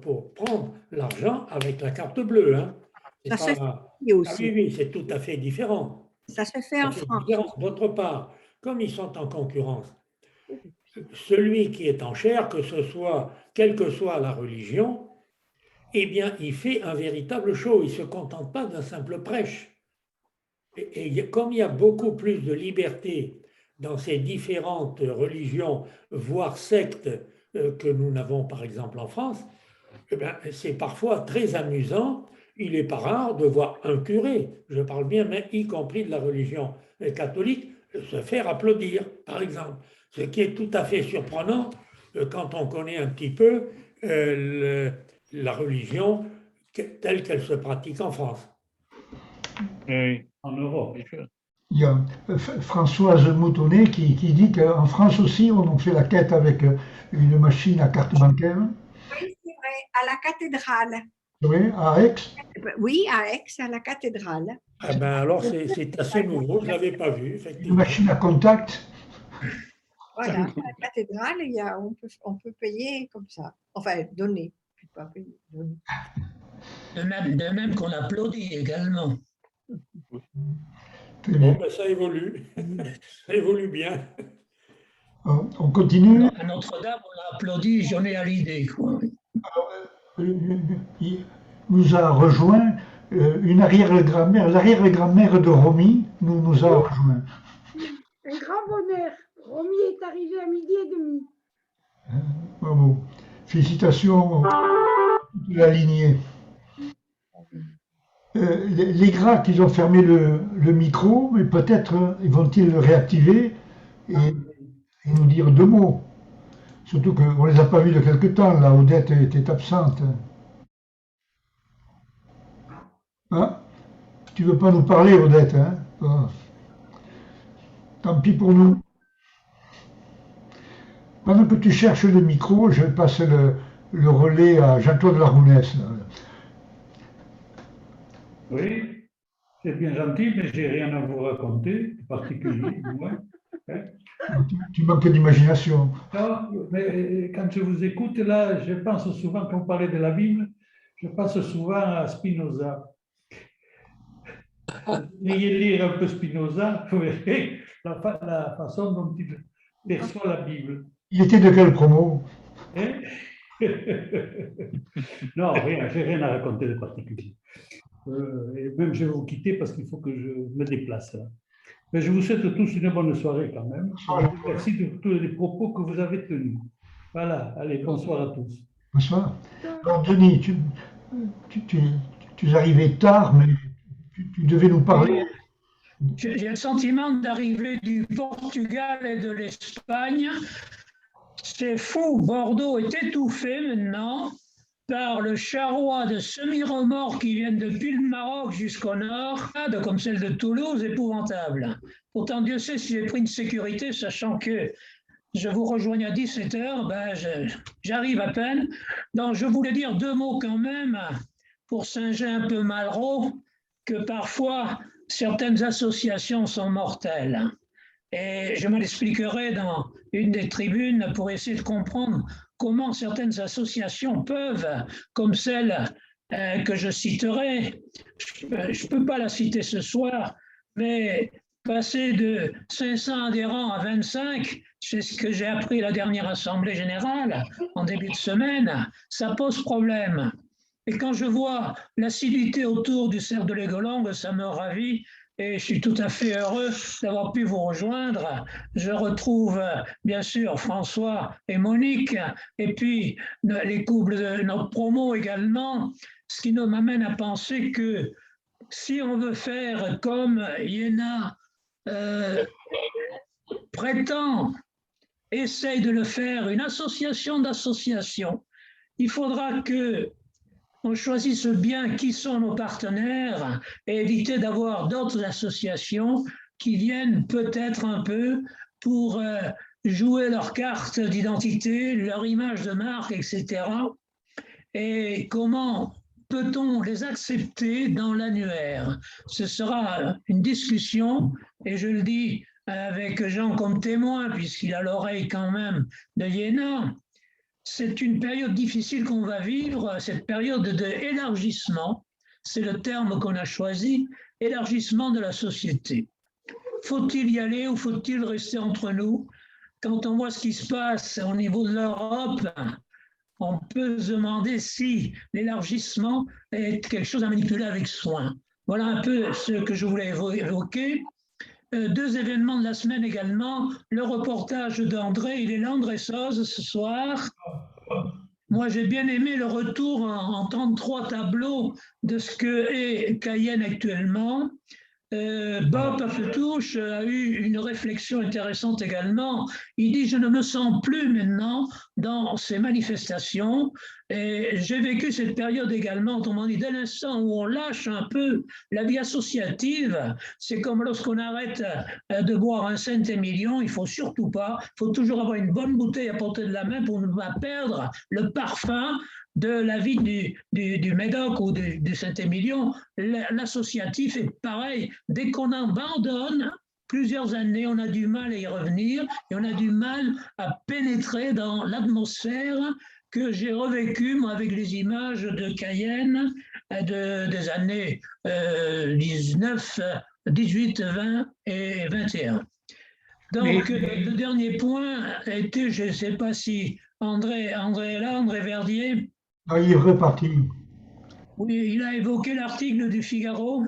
S6: pour prendre l'argent avec la carte bleue. Hein.
S16: Ça se fait aussi.
S6: Oui, c'est tout à fait différent.
S16: Ça se fait en France.
S6: D'autre part, comme ils sont en concurrence, celui qui est en chair, quelle que soit la religion, eh bien, il fait un véritable show. Il ne se contente pas d'un simple prêche. Et comme il y a beaucoup plus de liberté dans ces différentes religions, voire sectes que nous n'avons par exemple en France, eh bien, c'est parfois très amusant. Il n'est pas rare de voir un curé, je parle bien, mais y compris de la religion catholique, se faire applaudir, par exemple. Ce qui est tout à fait surprenant quand on connaît un petit peu la religion telle qu'elle se pratique en France.
S5: Oui, en Europe.
S1: Il y a Françoise Moutonnet qui dit qu'en France aussi, on fait la quête avec une machine à carte bancaire.
S16: Oui, c'est vrai, à la cathédrale.
S1: Oui, à Aix.
S16: Oui, à Aix, à la cathédrale.
S6: Ah ben alors, c'est assez nouveau, je ne l'avais pas vu, effectivement.
S1: Une machine à contact.
S16: Voilà, à la cathédrale, on peut payer comme ça. Enfin, donner. Pas payer, donner.
S20: De même qu'on applaudit également.
S6: Bon, ben ça évolue. Ça évolue bien.
S1: On continue.
S20: À Notre-Dame, on a applaudi Johnny Hallyday.
S1: Il nous a rejoint une l'arrière-grand-mère de Romy nous a rejoint.
S2: Un grand bonheur. Romy est arrivé à 12h30.
S1: Bravo. Félicitations de la lignée. Les gras qu'ils ont fermé le micro, mais peut-être vont-ils le réactiver et nous dire 2 mots. Surtout qu'on ne les a pas vus de quelque temps, là, Odette était absente. Hein? Tu ne veux pas nous parler, Odette, hein? Oh. Tant pis pour nous. Pendant que tu cherches le micro, je passe le relais à Jean-Claude Larounès.
S21: Oui, c'est bien gentil, mais je n'ai rien à vous raconter, de particulier, du moins.
S1: Tu manques d'imagination.
S21: Non, mais quand je vous écoute, là, je pense souvent, quand vous parlez de la Bible, je pense souvent à Spinoza. Ayez lire un peu Spinoza, vous verrez la façon dont il perçoit la Bible.
S1: Il était de quelle promo?
S21: Hein? Non, rien, je n'ai rien à raconter de particulier. Et même je vais vous quitter parce qu'il faut que je me déplace là. Mais je vous souhaite tous une bonne soirée quand même. Merci de tous les propos que vous avez tenus. Voilà, allez, bonsoir à tous.
S1: Bonsoir. Alors, Denis, tu es arrivé tard, mais tu devais nous parler
S20: J'ai le sentiment d'arriver du Portugal et de l'Espagne. C'est fou, Bordeaux est étouffé maintenant par le charroi de semi-remorques qui viennent depuis le Maroc jusqu'au nord, comme celle de Toulouse, épouvantable. Pourtant, Dieu sait si j'ai pris une sécurité, sachant que je vous rejoigne à 17h, j'arrive à peine. Donc, je voulais dire 2 mots quand même pour singer un peu Malraux, que parfois, certaines associations sont mortelles. Et je me l'expliquerai dans une des tribunes pour essayer de comprendre comment certaines associations peuvent, comme celle que je citerai, je ne peux pas la citer ce soir, mais passer de 500 adhérents à 25, c'est ce que j'ai appris à la dernière Assemblée générale en début de semaine, ça pose problème. Et quand je vois l'assiduité autour du cercle de Légoland, ça me ravit. Et je suis tout à fait heureux d'avoir pu vous rejoindre. Je retrouve bien sûr François et Monique, et puis les couples de notre promo également, ce qui nous m'amène à penser que si on veut faire comme Iéna prétend, essaye de le faire, une association d'associations, il faudra que on choisisse bien qui sont nos partenaires et éviter d'avoir d'autres associations qui viennent peut-être un peu pour jouer leur carte d'identité, leur image de marque, etc. Et comment peut-on les accepter dans l'annuaire? Ce sera une discussion, et je le dis avec Jean comme témoin, puisqu'il a l'oreille quand même de Iéna. C'est une période difficile qu'on va vivre, cette période d'élargissement, c'est le terme qu'on a choisi, élargissement de la société. Faut-il y aller ou faut-il rester entre nous? Quand on voit ce qui se passe au niveau de l'Europe, on peut se demander si l'élargissement est quelque chose à manipuler avec soin. Voilà un peu ce que je voulais évoquer. 2 événements de la semaine également, le reportage d'André, il est là, André Soz, ce soir. Moi, j'ai bien aimé le retour en 33 tableaux de ce que est Cayenne actuellement. Bob Affetouche a eu une réflexion intéressante également. Il dit « Je ne me sens plus maintenant dans ces manifestations ». Et j'ai vécu cette période également, autrement dit, dès l'instant où on lâche un peu la vie associative, c'est comme lorsqu'on arrête de boire un Saint-Émilion, il ne faut surtout pas, il faut toujours avoir une bonne bouteille à portée de la main pour ne pas perdre le parfum de la vie du Médoc ou du Saint-Émilion. L'associatif est pareil. Dès qu'on abandonne plusieurs années, on a du mal à y revenir et on a du mal à pénétrer dans l'atmosphère que j'ai revécue, moi, avec les images de Cayenne des années 19, 18, 20 et 21. Donc, le dernier point était, je ne sais pas si André est là, André Verdier.
S1: Ah, il est reparti.
S20: Oui, il a évoqué l'article du Figaro.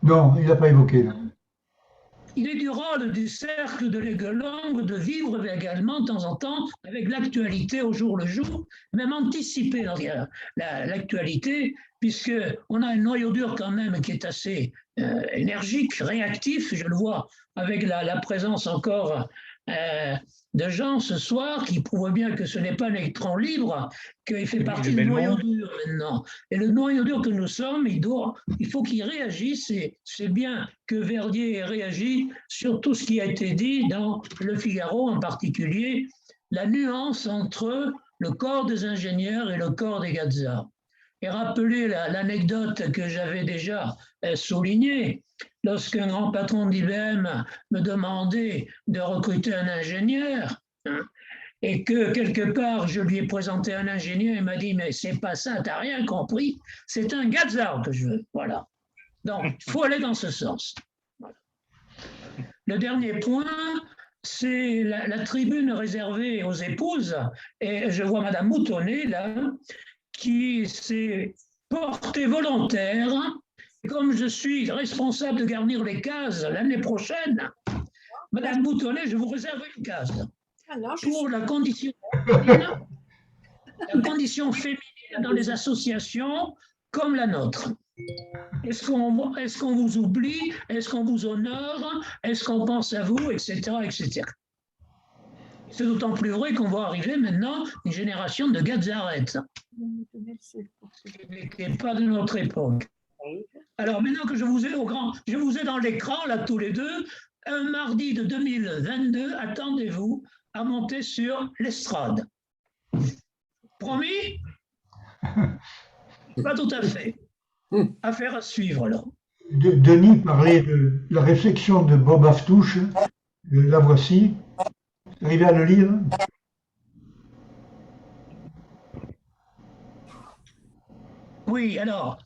S1: Non, il n'a pas évoqué. Non.
S20: Il est du rôle du cercle de Légoland de vivre également de temps en temps avec l'actualité au jour le jour, même anticiper l'actualité, puisqu'on a un noyau dur quand même qui est assez énergique, réactif, je le vois avec la présence encore de gens ce soir qui prouvent bien que ce n'est pas un électron libre, qu'il fait partie du noyau dur maintenant. Et le noyau dur que nous sommes, il faut qu'il réagisse, et c'est bien que Verdier ait réagi sur tout ce qui a été dit dans le Figaro, en particulier la nuance entre le corps des ingénieurs et le corps des Gazza. Et rappeler l'anecdote que j'avais déjà soulignée, lorsqu'un grand patron d'IBM me demandait de recruter un ingénieur, et que quelque part je lui ai présenté un ingénieur, il m'a dit « mais c'est pas ça, t'as rien compris, c'est un Gazza que je veux ». Voilà. Donc, il faut aller dans ce sens. Voilà. Le dernier point, c'est la tribune réservée aux épouses, et je vois Madame Moutonnet là, qui s'est portée volontaire. Comme je suis responsable de garnir les cases l'année prochaine, Madame Moutonnet, je vous réserve une case pour la condition féminine dans les associations comme la nôtre. Est-ce qu'on vous oublie? Est-ce qu'on vous honore? Est-ce qu'on pense à vous? Etc. etc. C'est d'autant plus vrai qu'on va arriver maintenant une génération de Gazaret, qui n'est pas de notre époque. Alors maintenant que je vous ai dans l'écran, là, tous les deux, un mardi de 2022, attendez-vous à monter sur l'estrade. Promis? Pas tout à fait. Affaire à suivre, là.
S1: Denis parlait de la réflexion de Bob Aftouche. La voici. Arrivez à le lire?
S20: Oui, alors,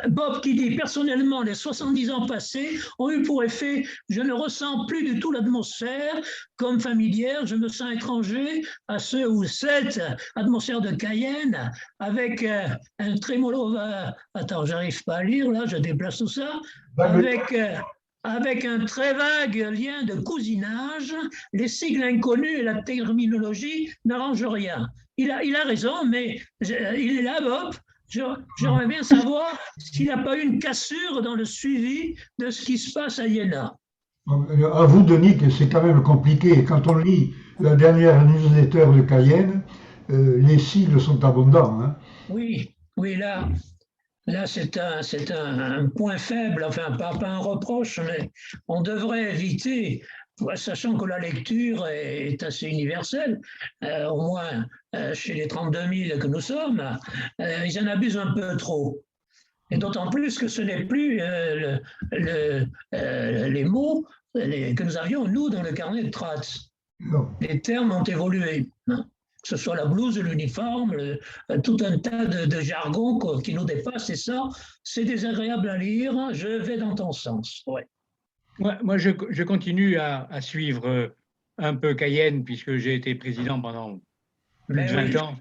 S20: Bob qui dit « Personnellement, les 70 ans passés ont eu pour effet, je ne ressens plus du tout l'atmosphère comme familière, je me sens étranger à ce ou cette atmosphère de Cayenne, avec un trémolo, attends, j'arrive pas à lire, là, je déplace tout ça, avec un très vague lien de cousinage, les sigles inconnus et la terminologie n'arrangent rien. Il a raison, mais il est là, Bob. J'aimerais bien savoir s'il n'a pas eu une cassure dans le suivi de ce qui se passe à Iéna.
S1: À vous, Denis, que c'est quand même compliqué. Quand on lit la dernière newsletter de Cayenne, les sigles sont abondants. Hein.
S20: Oui, là c'est un point faible, enfin pas un reproche, mais on devrait éviter, sachant que la lecture est assez universelle, au moins chez les 32 000 que nous sommes, ils en abusent un peu trop. Et d'autant plus que ce n'est plus les mots que nous avions, nous, dans le carnet de traces. Les termes ont évolué. Hein. Que ce soit la blouse, l'uniforme, tout un tas de jargon qui nous dépasse, et ça, c'est désagréable à lire. Je vais dans ton sens. Ouais.
S5: Moi, je continue à suivre un peu Cayenne, puisque j'ai été président pendant plus de 20 ans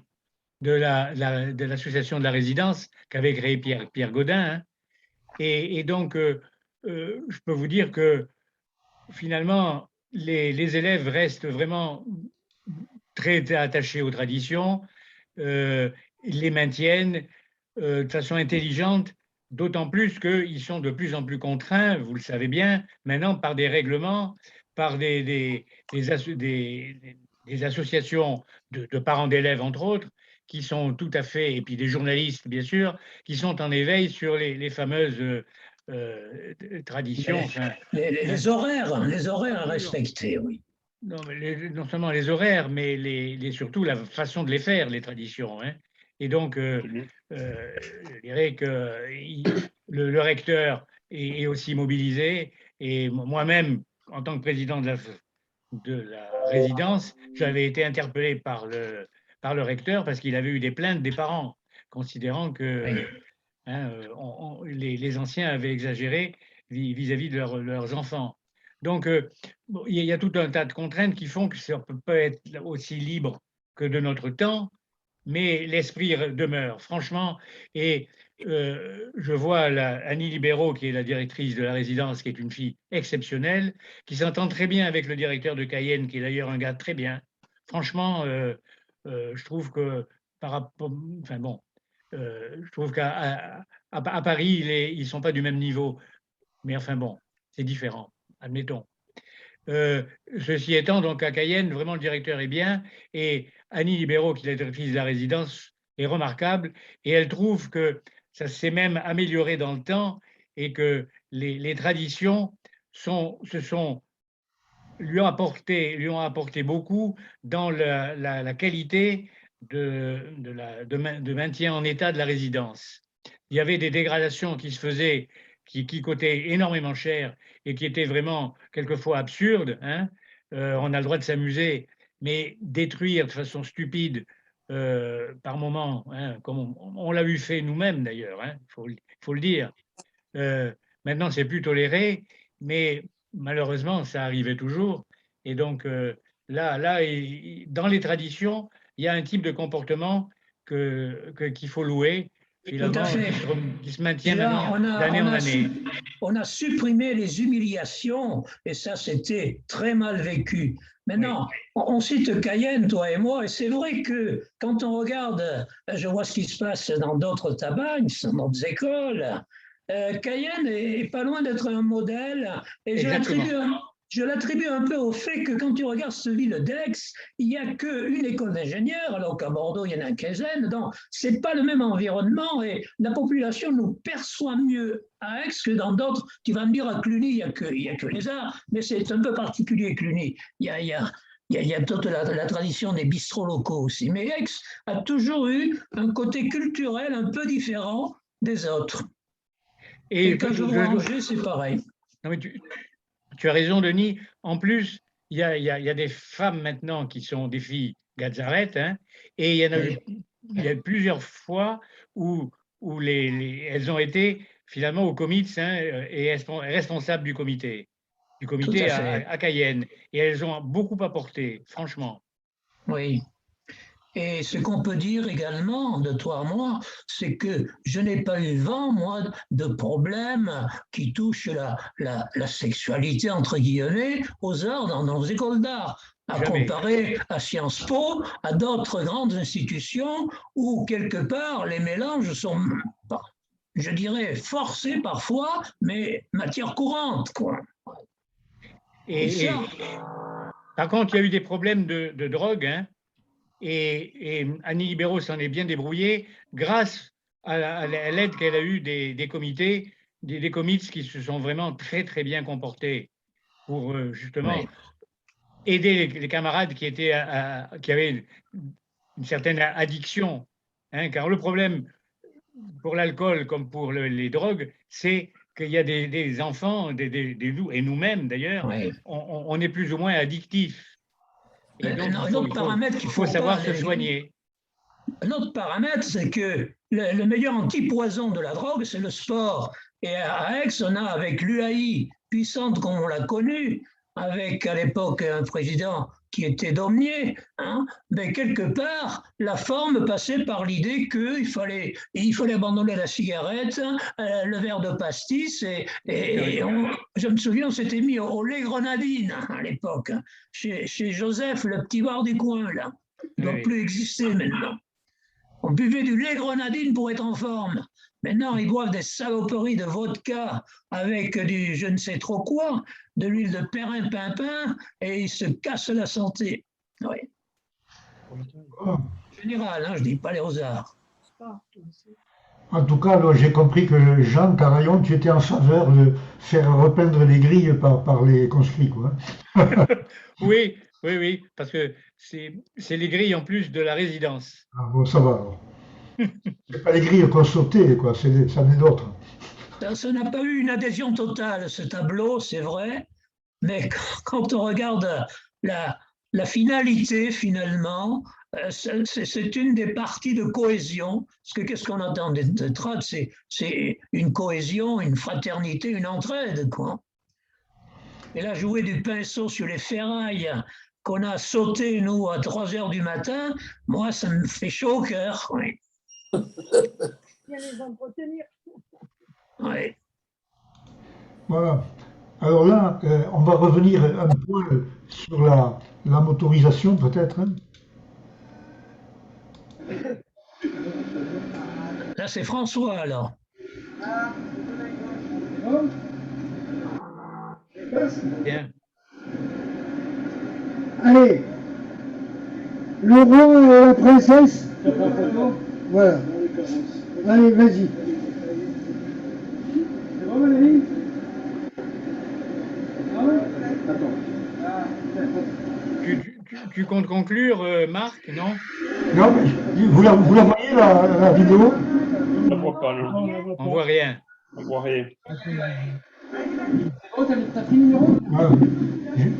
S5: de l'association de la résidence qu'avait créé Pierre Gaudin. Hein. Et donc, je peux vous dire que finalement, les élèves restent vraiment très attachés aux traditions, les maintiennent de façon intelligente, d'autant plus qu'ils sont de plus en plus contraints, vous le savez bien, maintenant par des règlements, par des associations de parents d'élèves, entre autres, qui sont tout à fait, et puis des journalistes, bien sûr, qui sont en éveil sur les fameuses traditions.
S20: Les horaires à respecter, oui.
S5: Non, non seulement les horaires, mais surtout la façon de les faire, les traditions. Hein. Et donc, je dirais que le recteur est aussi mobilisé. Et moi-même, en tant que président de la résidence, j'avais été interpellé par le recteur parce qu'il avait eu des plaintes des parents, considérant que les anciens avaient exagéré vis-à-vis de leurs enfants. Donc, il y a tout un tas de contraintes qui font que ça peut pas être aussi libre que de notre temps, mais l'esprit demeure, franchement. Et je vois Annie Libéraux, qui est la directrice de la résidence, qui est une fille exceptionnelle, qui s'entend très bien avec le directeur de Cayenne, qui est d'ailleurs un gars très bien. Franchement, je trouve que par rapport, enfin bon, je trouve qu'à Paris, ils ne sont pas du même niveau. Mais enfin bon, c'est différent. Admettons. Ceci étant, donc à Cayenne, vraiment le directeur est bien, et Annie Libéraux, qui est la directrice de la résidence, est remarquable, et elle trouve que ça s'est même amélioré dans le temps, et que les traditions lui ont apporté beaucoup dans la qualité de maintien en état de la résidence. Il y avait des dégradations qui se faisaient, qui coûtaient énormément cher et qui étaient vraiment quelquefois absurdes. Hein. On a le droit de s'amuser, mais détruire de façon stupide par moment, hein, comme on l'a eu fait nous-mêmes d'ailleurs, hein, faut le dire. Maintenant, c'est plus toléré, mais malheureusement, ça arrivait toujours. Et donc là, dans les traditions, il y a un type de comportement qu'il faut louer.
S20: Tout à fait.
S5: Qui se maintient d'année en année.
S20: On a supprimé les humiliations et ça, c'était très mal vécu. Maintenant, on cite Cayenne, toi et moi, et c'est vrai que quand on regarde, je vois ce qui se passe dans d'autres tabacs, dans d'autres écoles, Cayenne est pas loin d'être un modèle, et je l'attribue un peu au fait que quand tu regardes cette ville d'Aix, il n'y a qu'une école d'ingénieurs, alors qu'à Bordeaux, il y en a une quinzaine. Donc, ce n'est pas le même environnement et la population nous perçoit mieux à Aix que dans d'autres. Tu vas me dire, à Cluny, il n'y a que les arts, mais c'est un peu particulier, Cluny. Il y a toute la tradition des bistrots locaux aussi. Mais Aix a toujours eu un côté culturel un peu différent des autres. Et quand je vois Angers, c'est pareil.
S5: Non, mais tu as raison, Denis. En plus, il y a des femmes maintenant qui sont des filles Gazaret, hein, et il y a plusieurs fois où elles ont été finalement au comité, hein, et responsables du comité à Cayenne. Et elles ont beaucoup apporté, franchement.
S20: Oui. Et ce qu'on peut dire également de toi à moi, c'est que je n'ai pas eu vent, moi, de problèmes qui touchent la sexualité, entre guillemets, aux arts dans nos écoles d'art, à comparer à Sciences Po, à d'autres grandes institutions où, quelque part, les mélanges sont, je dirais, forcés parfois, mais matière courante, quoi.
S5: Et par contre, il y a eu des problèmes de drogue, hein. Et Annie Libéraux s'en est bien débrouillée grâce à l'aide qu'elle a eue des comités, des comités qui se sont vraiment très très bien comportés pour justement aider les camarades qui avaient une certaine addiction, hein, car le problème pour l'alcool comme pour les drogues, c'est qu'il y a des enfants, et nous-mêmes d'ailleurs, on est plus ou moins addictifs. Et donc,
S20: un autre paramètre qu'il faut
S5: savoir se soigner.
S20: Un autre paramètre, c'est que le meilleur antipoison de la drogue, c'est le sport. Et à Aix, on a, avec l'UAI, puissante comme on l'a connue, avec à l'époque un président qui était Daumier, hein, mais quelque part, la forme passait par l'idée qu'il fallait abandonner la cigarette, le verre de pastis, je me souviens, on s'était mis au lait grenadine à l'époque, chez Joseph, le petit bar du coin, là. Il ne doit plus exister maintenant. On buvait du lait grenadine pour être en forme. Maintenant, ils boivent des saloperies de vodka avec du je ne sais trop quoi, de l'huile de perrin-pimpin, et ils se cassent la santé. Oui. Général, hein, je ne dis pas les Rosards.
S1: En tout cas, j'ai compris que Jean Carayon, tu étais en faveur de faire repeindre les grilles par les conscrits, quoi.
S5: Oui, parce que c'est les grilles en plus de la résidence.
S1: Ah bon, ça va alors. C'est pas les grilles qu'on sautait, quoi, ça venait d'autres.
S20: Ça n'a pas eu une adhésion totale, ce tableau, c'est vrai, mais quand on regarde la finalité, finalement, c'est une des parties de cohésion, parce que qu'est-ce qu'on attend des trades, c'est une cohésion, une fraternité, une entraide, quoi. Et là, jouer du pinceau sur les ferrailles qu'on a sauté, nous, à 3 heures du matin, moi, ça me fait chaud au cœur. Oui.
S2: Bien les entretenir.
S20: Oui.
S1: Voilà. Alors là, on va revenir un peu sur la motorisation, peut-être. Hein.
S20: Là, c'est François, alors.
S5: Bien.
S7: Allez, le roi et la princesse. Voilà. Allez, vas-y. C'est bon, Valérie? Ah ouais?
S5: Attends. Tu comptes conclure, Marc, non?
S1: Non, mais vous la voyez, la vidéo?
S17: On ne voit pas, non.
S5: On voit rien.
S17: On voit rien.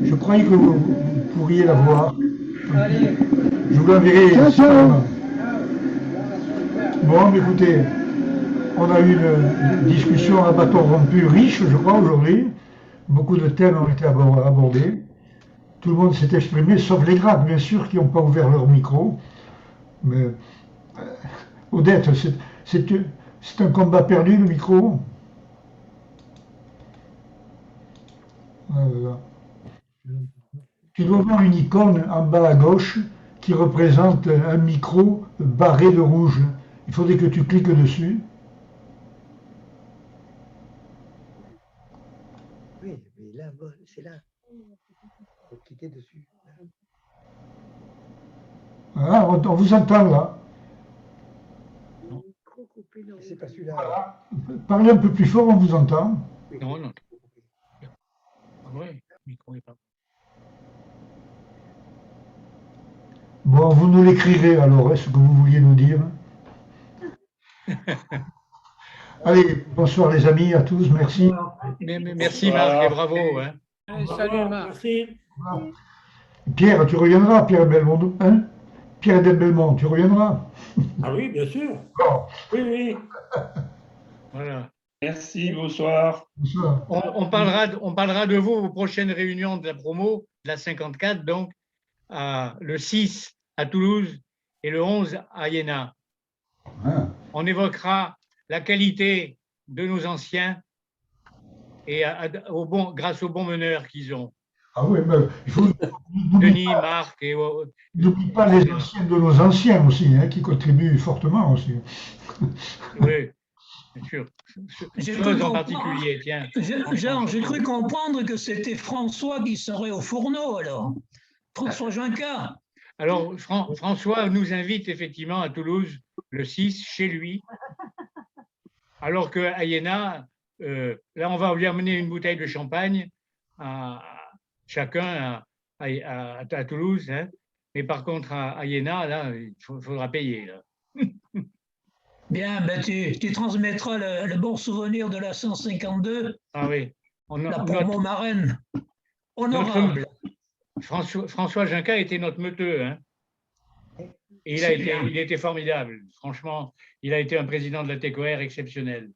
S1: Je croyais que vous pourriez la voir. Je vous l'enverrai. Bon, écoutez, on a eu une discussion à bâton rompu riche, je crois, aujourd'hui. Beaucoup de thèmes ont été abordés. Tout le monde s'est exprimé, sauf les grades, bien sûr, qui n'ont pas ouvert leur micro. Mais, Odette, c'est un combat perdu, le micro. Voilà. Tu dois voir une icône en bas à gauche qui représente un micro barré de rouge. Il faudrait que tu cliques dessus.
S18: là, c'est là. Il faut cliquer dessus.
S1: Ah, on vous entend là.
S18: C'est pas celui-là.
S1: Voilà. Parlez un peu plus fort, on vous entend.
S5: Non, non. Oui, le micro est pas.
S1: Bon, vous nous l'écrirez alors, ce que vous vouliez nous dire. Allez, bonsoir les amis, à tous, merci.
S5: Merci Marc et bravo. Hein.
S19: Salut Marc.
S6: Merci.
S1: Pierre, tu reviendras, Pierre Belmont, hein? Pierre Belmont, tu reviendras?
S6: Ah oui, bien sûr.
S1: Bon.
S6: Oui, oui.
S5: Voilà.
S17: Merci, bonsoir.
S1: Bonsoir.
S5: On parlera de vous aux prochaines réunions de la promo, de la 54, donc le 6 à Toulouse et le 11 à Iéna.
S1: Ah.
S5: On évoquera la qualité de nos anciens et grâce aux bons meneurs qu'ils ont.
S1: Ah oui, mais il faut.
S5: Denis, Marc et.
S1: N'oublie pas les anciens de nos anciens aussi, hein, qui contribuent fortement aussi.
S5: Oui, bien sûr. Chose en particulier, tiens.
S20: Jean, j'ai cru comprendre que c'était François qui serait au fourneau, alors. François Junca.
S5: Alors, François nous invite effectivement à Toulouse le 6, chez lui, alors qu'à Iéna, là, on va lui amener une bouteille de champagne à chacun à Toulouse, hein. Mais par contre, à Iéna, là, il faudra payer. Là.
S20: Bien, ben tu transmettras le bon souvenir de la 152.
S5: Ah oui.
S20: La promo marraine. Honorable.
S5: François Junca était notre meuteux. Hein. Et il a été formidable. Franchement, il a été un président de la TECOR exceptionnel.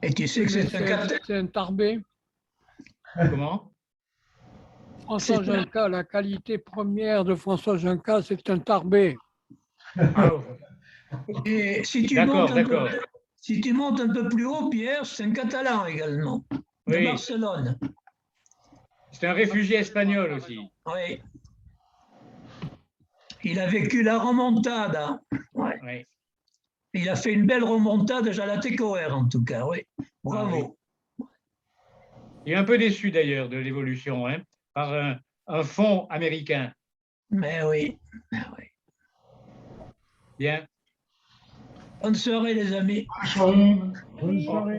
S20: Et tu sais que
S19: c'est un tarbé.
S5: Comment?
S19: François Junca, la qualité première de François Junca, c'est un tarbé.
S5: Ah,
S20: et si tu montes un peu plus haut, Pierre, c'est un Catalan également, de Barcelone.
S5: C'est un réfugié espagnol aussi.
S20: Oui. Il a vécu la remontada. Ouais.
S5: Oui.
S20: Il a fait une belle remontada à la TECOR, en tout cas, oui. Bravo.
S5: Oui. Il est un peu déçu d'ailleurs de l'évolution, hein, par un fonds américain.
S20: Mais oui.
S5: Bien.
S20: Bonne soirée, les amis.
S1: Bonne soirée.